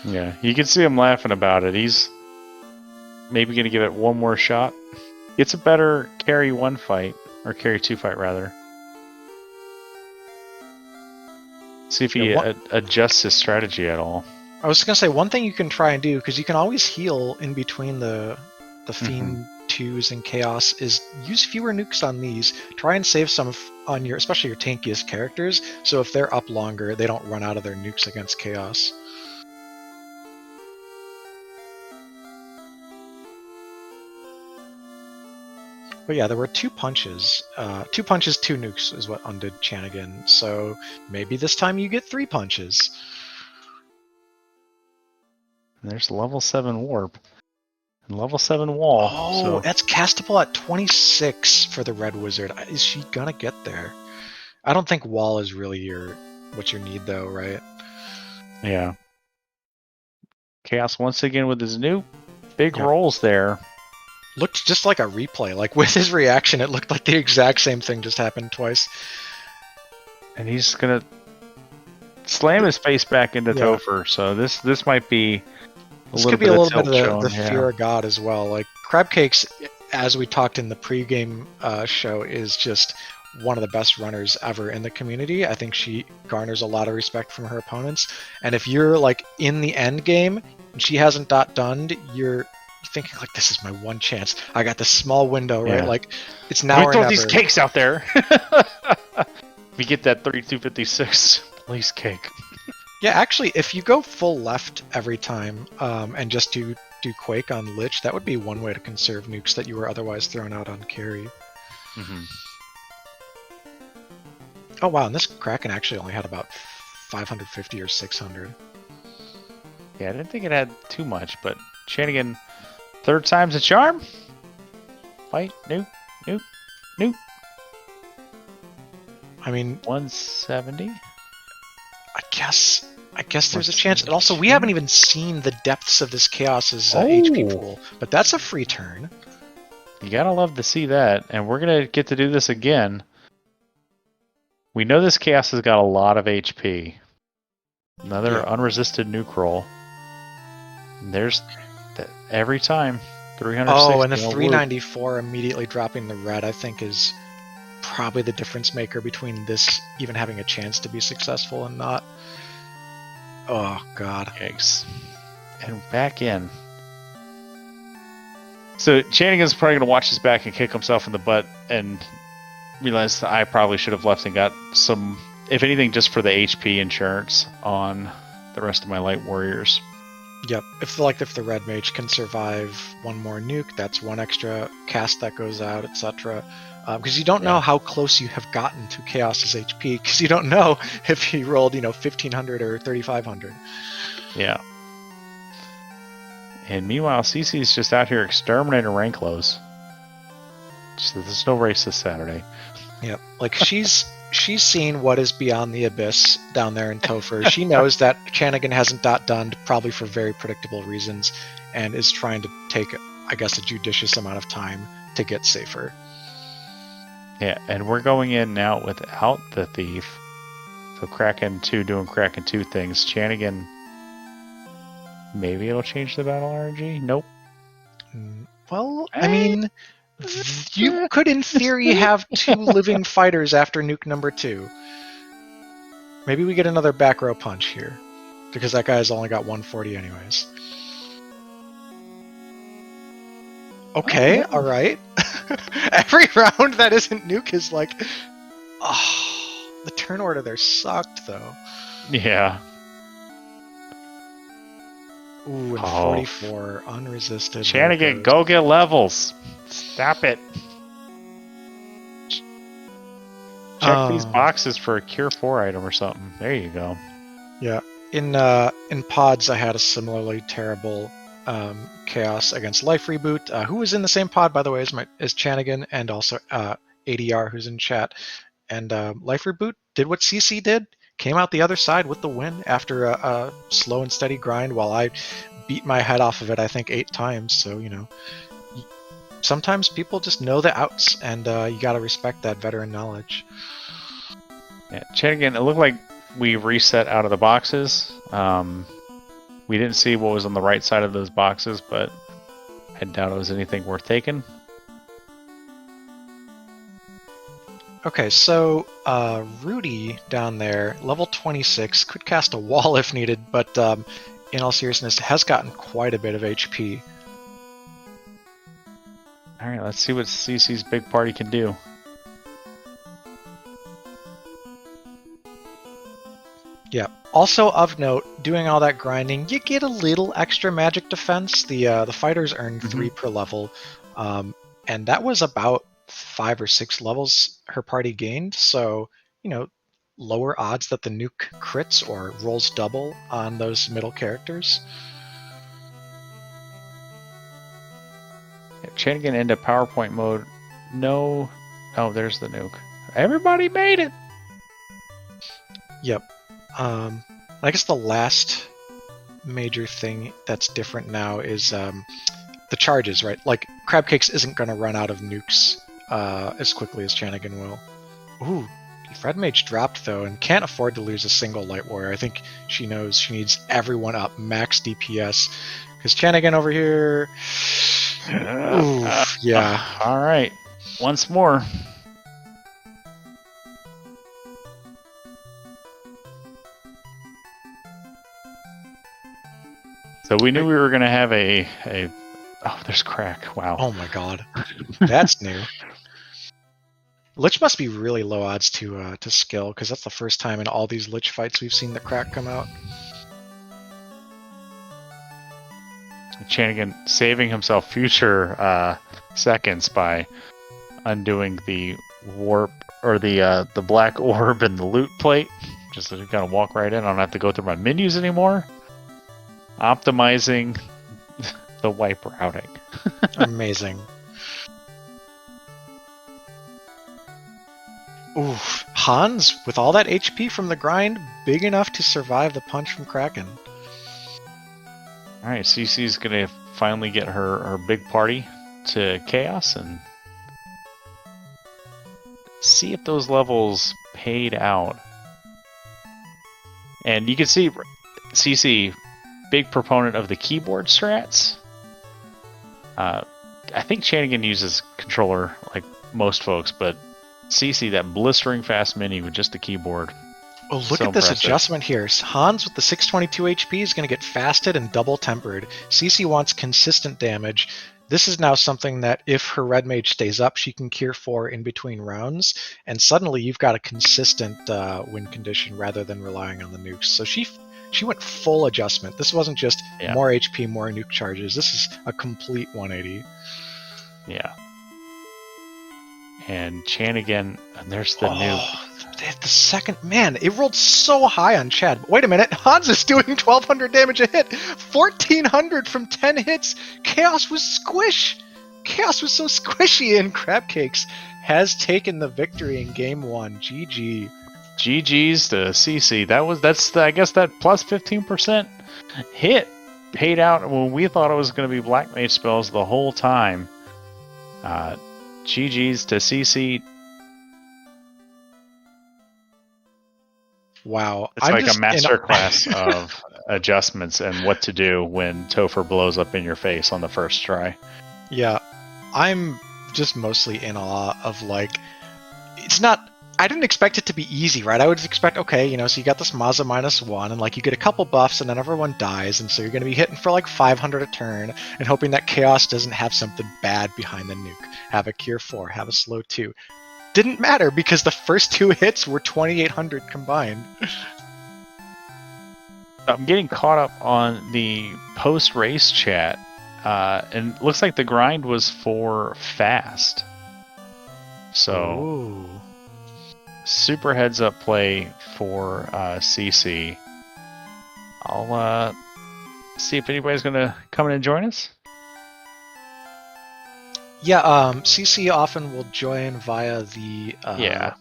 Yeah, you can see him laughing about it. He's maybe going to give it one more shot. It's a better carry 1 fight, or carry 2 fight rather. See if he adjusts his strategy at all. I was gonna say one thing you can try and do, because you can always heal in between the Fiend 2s and Chaos, is use fewer nukes on these. Try and save some on especially your tankiest characters, so if they're up longer, they don't run out of their nukes against Chaos. But yeah, there were 2 punches. 2 punches, 2 nukes is what undid Chanigan. So maybe this time you get 3 punches. And there's level 7 warp. And level 7 wall. Oh, so. That's castable at 26 for the Red Wizard. Is she gonna get there? I don't think wall is really what you need though, right? Yeah. Chaos once again with his nuke. Big rolls there. Looked just like a replay. Like with his reaction, it looked like the exact same thing just happened twice. And he's gonna slam his face back into Topher. So this might be this could be a little bit of the fear of God as well. Like crabcakes, as we talked in the pregame show, is just one of the best runners ever in the community. I think she garners a lot of respect from her opponents. And if you're like in the end game and she hasn't dunned, you're thinking like, this is my one chance. I got this small window, right? Like it's now or throw never. These cakes out there. We get that 3256 police cake. Yeah, actually, if you go full left every time and just do Quake on Lich, that would be one way to conserve nukes that you were otherwise thrown out on carry. Oh wow, and this Kraken actually only had about 550 or 600. Yeah, I didn't think it had too much, but Chanigan, 3rd time's a charm. Fight, nuke. I mean, 170. I guess there's a chance. And also, we haven't even seen the depths of this Chaos's HP pool, but that's a free turn. You gotta love to see that, and we're gonna get to do this again. We know this Chaos has got a lot of HP. Another unresisted nuke roll. And there's every time 360. Oh, and the 394 immediately dropping the red, I think, is probably the difference maker between this even having a chance to be successful and not. Oh god. Yikes. And back in. So Chanigan's probably gonna watch his back and kick himself in the butt and realize that I probably should have left and got some, if anything, just for the HP insurance on the rest of my light warriors. Yep. If the red mage can survive one more nuke, that's one extra cast that goes out, etc. Because you don't know how close you have gotten to Chaos's HP, because you don't know if he rolled, 1500 or 3500. Yeah. And meanwhile, Cece's just out here exterminating Ranklos. There's no race this Saturday. Yep. Like she's seen what is beyond the abyss down there in Topher. She knows that Chanigan hasn't donned, probably for very predictable reasons, and is trying to take, I guess, a judicious amount of time to get safer. Yeah, and we're going in now without the thief. So Kraken 2 doing Kraken 2 things. Chanigan, maybe it'll change the battle RNG? Nope. Well, I mean, you could in theory have 2 living fighters after nuke number 2. Maybe we get another back row punch here, because that guy's only got 140 anyways. Okay, alright. Every round that isn't nuke is like, the turn order there sucked though. Yeah. Ooh, and Oh. 44 unresisted. Chanigan, go get levels. Stop it. Check these boxes for a Cure 4 item or something. There you go. Yeah. In pods, I had a similarly terrible chaos against Life Reboot, who was in the same pod, by the way, as Chanigan, and also ADR, who's in chat. And Life Reboot did what CC did, came out the other side with the win after a slow and steady grind, while I beat my head off of it, I think, 8 times. So, you know, sometimes people just know the outs, and you got to respect that veteran knowledge. Yeah, Chanigan, it looked like we reset out of the boxes. We didn't see what was on the right side of those boxes, but I doubt it was anything worth taking. Okay, so Rudy down there, level 26, could cast a wall if needed, but in all seriousness, has gotten quite a bit of HP. Alright, let's see what CC's big party can do. Yeah. Also of note, doing all that grinding, you get a little extra magic defense. The fighters earn 3 per level, and that was about 5 or 6 levels her party gained. So, you know, lower odds that the nuke crits or rolls double on those middle characters. Yeah, Chanigan into PowerPoint mode. No. Oh, there's the nuke. Everybody made it! Yep. I guess the last major thing that's different now is the charges, right? Like, Crabcakes isn't going to run out of nukes as quickly as Chanigan will. Ooh, Red Mage dropped, though, and can't afford to lose a single Light Warrior. I think she knows she needs everyone up max DPS, because Chanigan over here... Oof, yeah. Alright, once more. So we knew we were going to have a... Oh, there's crack. Wow. Oh my god. That's new. Lich must be really low odds to skill, because that's the first time in all these Lich fights we've seen the crack come out. Chanigan saving himself future seconds by undoing the warp, or the black orb and the loot plate. Just to kind of walk right in. I don't have to go through my menus anymore. Optimizing the wipe routing. Amazing. Oof. Hans, with all that HP from the grind, big enough to survive the punch from Kraken. Alright, CC's gonna finally get her big party to Chaos and see if those levels paid out. And you can see CC, big proponent of the keyboard strats. I think Chanigan uses controller like most folks, but CC, that blistering fast menu with just the keyboard. Oh, look So at this impressive. adjustment here. Hans with the 622 HP is going to get fasted and double tempered. CC wants consistent damage. This is now something that if her Red Mage stays up, she can cure 4 in between rounds, and suddenly you've got a consistent win condition rather than relying on the nukes. So she went full adjustment. This wasn't just more HP, more nuke charges. This is a complete 180. Yeah. And Chanigan, and there's the nuke. The second, man, it rolled so high on Chad. But wait a minute, Hans is doing 1,200 damage a hit, 1,400 from 10 hits. Chaos was squish. Chaos was so squishy, and Crabcakes has taken the victory in game 1. GG. GG's to CC. That's I guess that plus 15% hit paid out when we thought it was going to be Black Mage spells the whole time. GG's to CC. Wow. It's like a master class of adjustments and what to do when Topher blows up in your face on the first try. Yeah. I'm just mostly in awe of, like, it's not... I didn't expect it to be easy, right? I would expect, okay, you know, so you got this Mazza -1, and, like, you get a couple buffs, and then everyone dies, and so you're going to be hitting for, like, 500 a turn, and hoping that Chaos doesn't have something bad behind the nuke. Have a Cure 4, have a Slow 2. Didn't matter, because the first 2 hits were 2,800 combined. I'm getting caught up on the post-race chat, and it looks like the grind was for fast. So, Ooh. super heads-up play for CC. I'll see if anybody's going to come in and join us. Yeah, CC often will join via the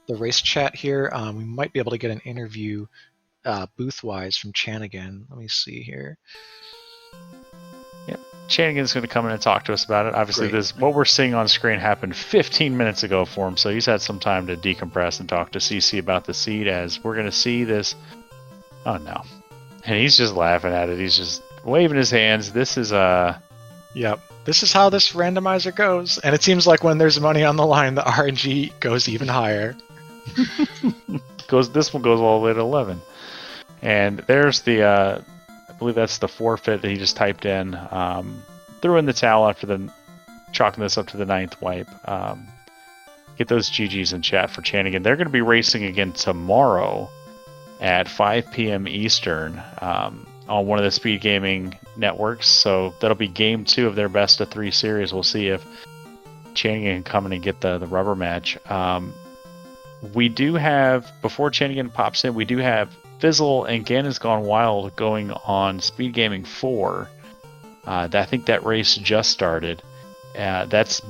race chat here. We might be able to get an interview booth-wise from Chanigan. Let me see here. Yep, Chanigan's going to come in and talk to us about it. Obviously, Great. what we're seeing on screen happened 15 minutes ago for him, so he's had some time to decompress and talk to CC about the seed, as we're going to see this. Oh no. And he's just laughing at it. He's just waving his hands. This is Yep. This is how this randomizer goes. And it seems like when there's money on the line, the RNG goes even higher. This one goes all the way to 11. And there's the, I believe that's the forfeit that he just typed in. Threw in the towel after chalking this up to the 9th wipe. Get those GGs in chat for Chanigan. They're going to be racing again tomorrow at 5 p.m. Eastern on one of the SpeedGaming networks. So that'll be game 2 of their best of 3 series. We'll see if Chanigan can come in and get the rubber match. We do have, before Chanigan pops in, we do have Fizzle and Ganon's Gone Wild going on SpeedGaming 4. I think that race just started. That's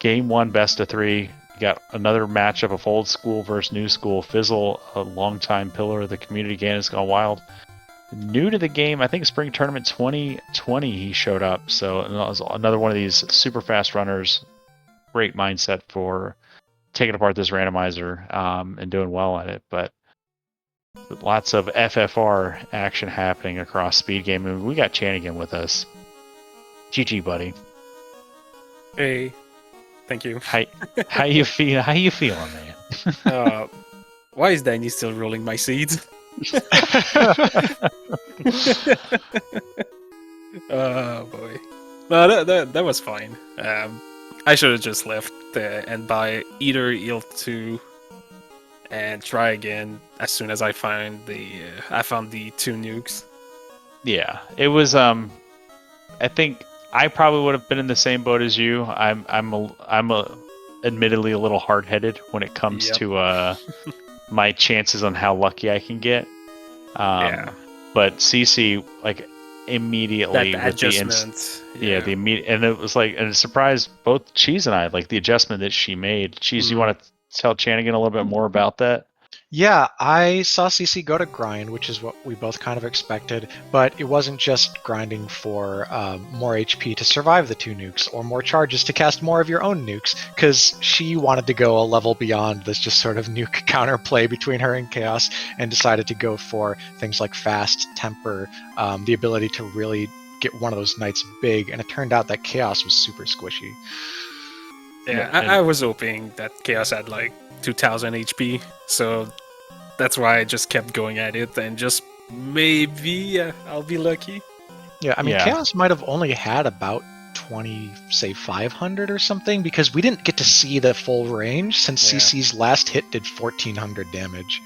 game 1 best of 3. You got another matchup of old school versus new school. Fizzle, a longtime pillar of the community. Ganon's Gone Wild, new to the game. I think Spring Tournament 2020 he showed up. So another one of these super fast runners. Great mindset for taking apart this randomizer and doing well at it. But lots of FFR action happening across SpeedGaming. We got Chanigan with us. GG, buddy. Hey, thank you. How you feel? How you feeling, man? Why is Danny still rolling my seeds? Oh boy. No, that was fine. I should have just left and buy either EEL2 and try again as soon as I found the 2 nukes. Yeah, it was. I think I probably would have been in the same boat as you. I'm admittedly a little hard-headed when it comes to my chances on how lucky I can get. Yeah. But CC, like, immediately that with adjustment. the immediate, and it was like, and it surprised both Cheese and I, like the adjustment that she made. Cheese, you want to tell Chanigan a little bit more about that? Yeah, I saw CC go to grind, which is what we both kind of expected, but it wasn't just grinding for more HP to survive the 2 nukes, or more charges to cast more of your own nukes, because she wanted to go a level beyond this just sort of nuke counterplay between her and Chaos, and decided to go for things like fast, temper, the ability to really get one of those knights big, and it turned out that Chaos was super squishy. Yeah, I was hoping that Chaos had like 2000 HP, so that's why I just kept going at it, and just maybe I'll be lucky. Yeah, I mean, Chaos might have only had about 20, say 500 or something, because we didn't get to see the full range since CC's last hit did 1400 damage.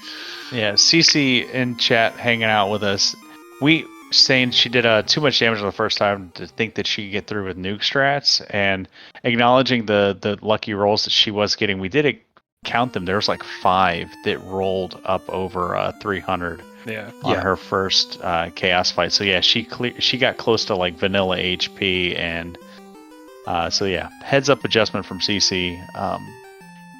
Yeah, CC in chat hanging out with us. We saying she did too much damage on the first time to think that she could get through with nuke strats, and acknowledging the lucky rolls that she was getting. We did count them. There was like 5 that rolled up over 300 on her first chaos fight. So yeah, she got close to like vanilla HP, and so yeah, heads up adjustment from CC.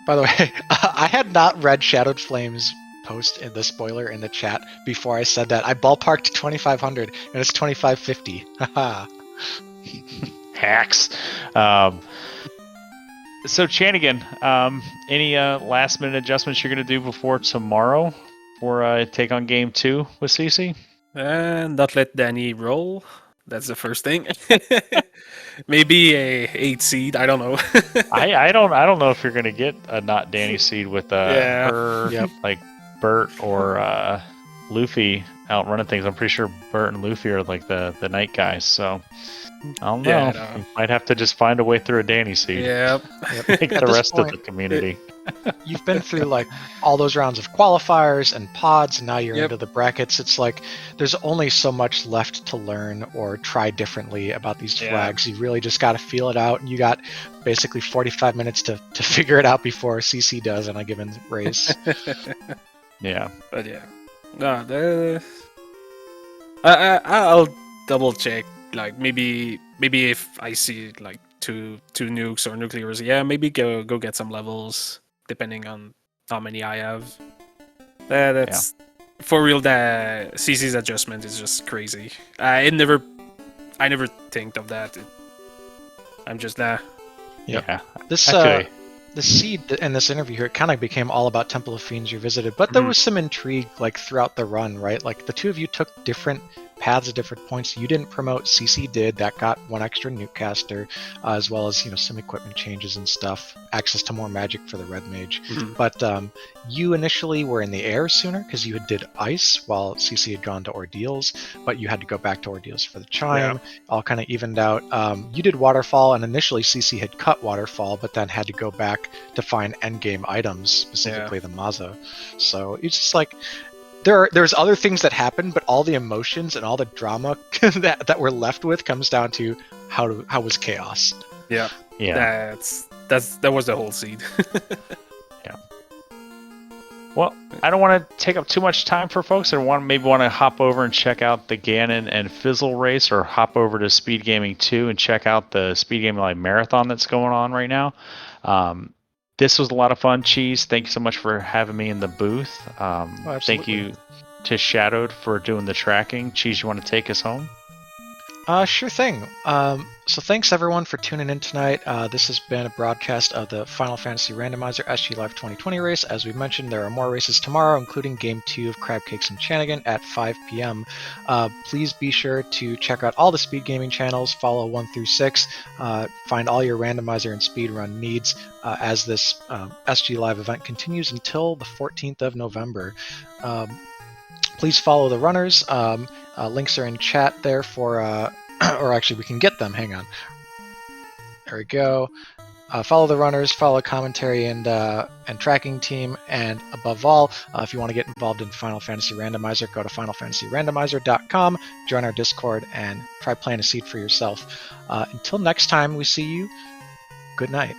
By the way, I had not read Shadowed Flames post in the spoiler in the chat before I said that. I ballparked 2500 and it's 2550. Haha. Hacks. So Chanigan, any last minute adjustments you're going to do before tomorrow for take on game 2 with CC? Not let Danny roll. That's the first thing. Maybe a 8 seed. I don't know. I don't know if you're going to get a not Danny seed with her, like Bert or Luffy out running things. I'm pretty sure Bert and Luffy are like the night guys. So I don't know. Yeah, You might have to just find a way through a Danny seed. Yeah. Like the rest of the community. you've been through like all those rounds of qualifiers and pods, and now you're Yep. into the brackets. It's like there's only so much left to learn or try differently about these Yeah. flags. You really just got to feel it out, and you got basically 45 minutes to figure it out before CC does on a given race. Yeah. But yeah, no, I'll double check. Like maybe if I see like two nukes or nuclears, yeah, maybe go get some levels depending on how many I have. That's for real. The CC's adjustment is just crazy. I never think of that. I'm just Yep. Yeah. This Actually, the seed in this interview here, it kind of became all about Temple of Fiends Revisited, but there was some intrigue like throughout the run, right? Like the two of you took different paths at different points. You didn't promote, CC did. That got one extra nukecaster, as well as some equipment changes and stuff, access to more magic for the red mage. But you initially were in the air sooner because you did ice while CC had gone to ordeals, but you had to go back to ordeals for the chime. All kind of evened out. You did waterfall, and initially CC had cut waterfall, but then had to go back to find endgame items, specifically the Maza. So it's just like there's other things that happen, but all the emotions and all the drama that we're left with comes down to how was chaos. yeah. That was the whole seed. Well, I don't want to take up too much time for folks. I maybe want to hop over and check out the Ganon and Fizzle race, or hop over to SpeedGaming 2 and check out the SpeedGaming Live Marathon that's going on right now. This was a lot of fun. Cheese, thank you so much for having me in the booth. Thank you to Shadowed for doing the tracking. Cheese, you want to take us home? Sure thing. So thanks everyone for tuning in tonight. This has been a broadcast of the Final Fantasy Randomizer SGLive 2020 race. As we mentioned, there are more races tomorrow, including Game 2 of Crabcakes and Chanigan at 5 p.m. Please be sure to check out all the Speed Gaming channels, follow 1 through 6, find all your randomizer and speedrun needs as this SGLive event continues until the 14th of November. Please follow the runners. Links are in chat there for, or actually we can get them. Hang on. There we go. Follow the runners, follow commentary and tracking team, and above all, if you want to get involved in Final Fantasy Randomizer, go to finalfantasyrandomizer.com, join our Discord, and try playing a seed for yourself. Until next time we see you, good night.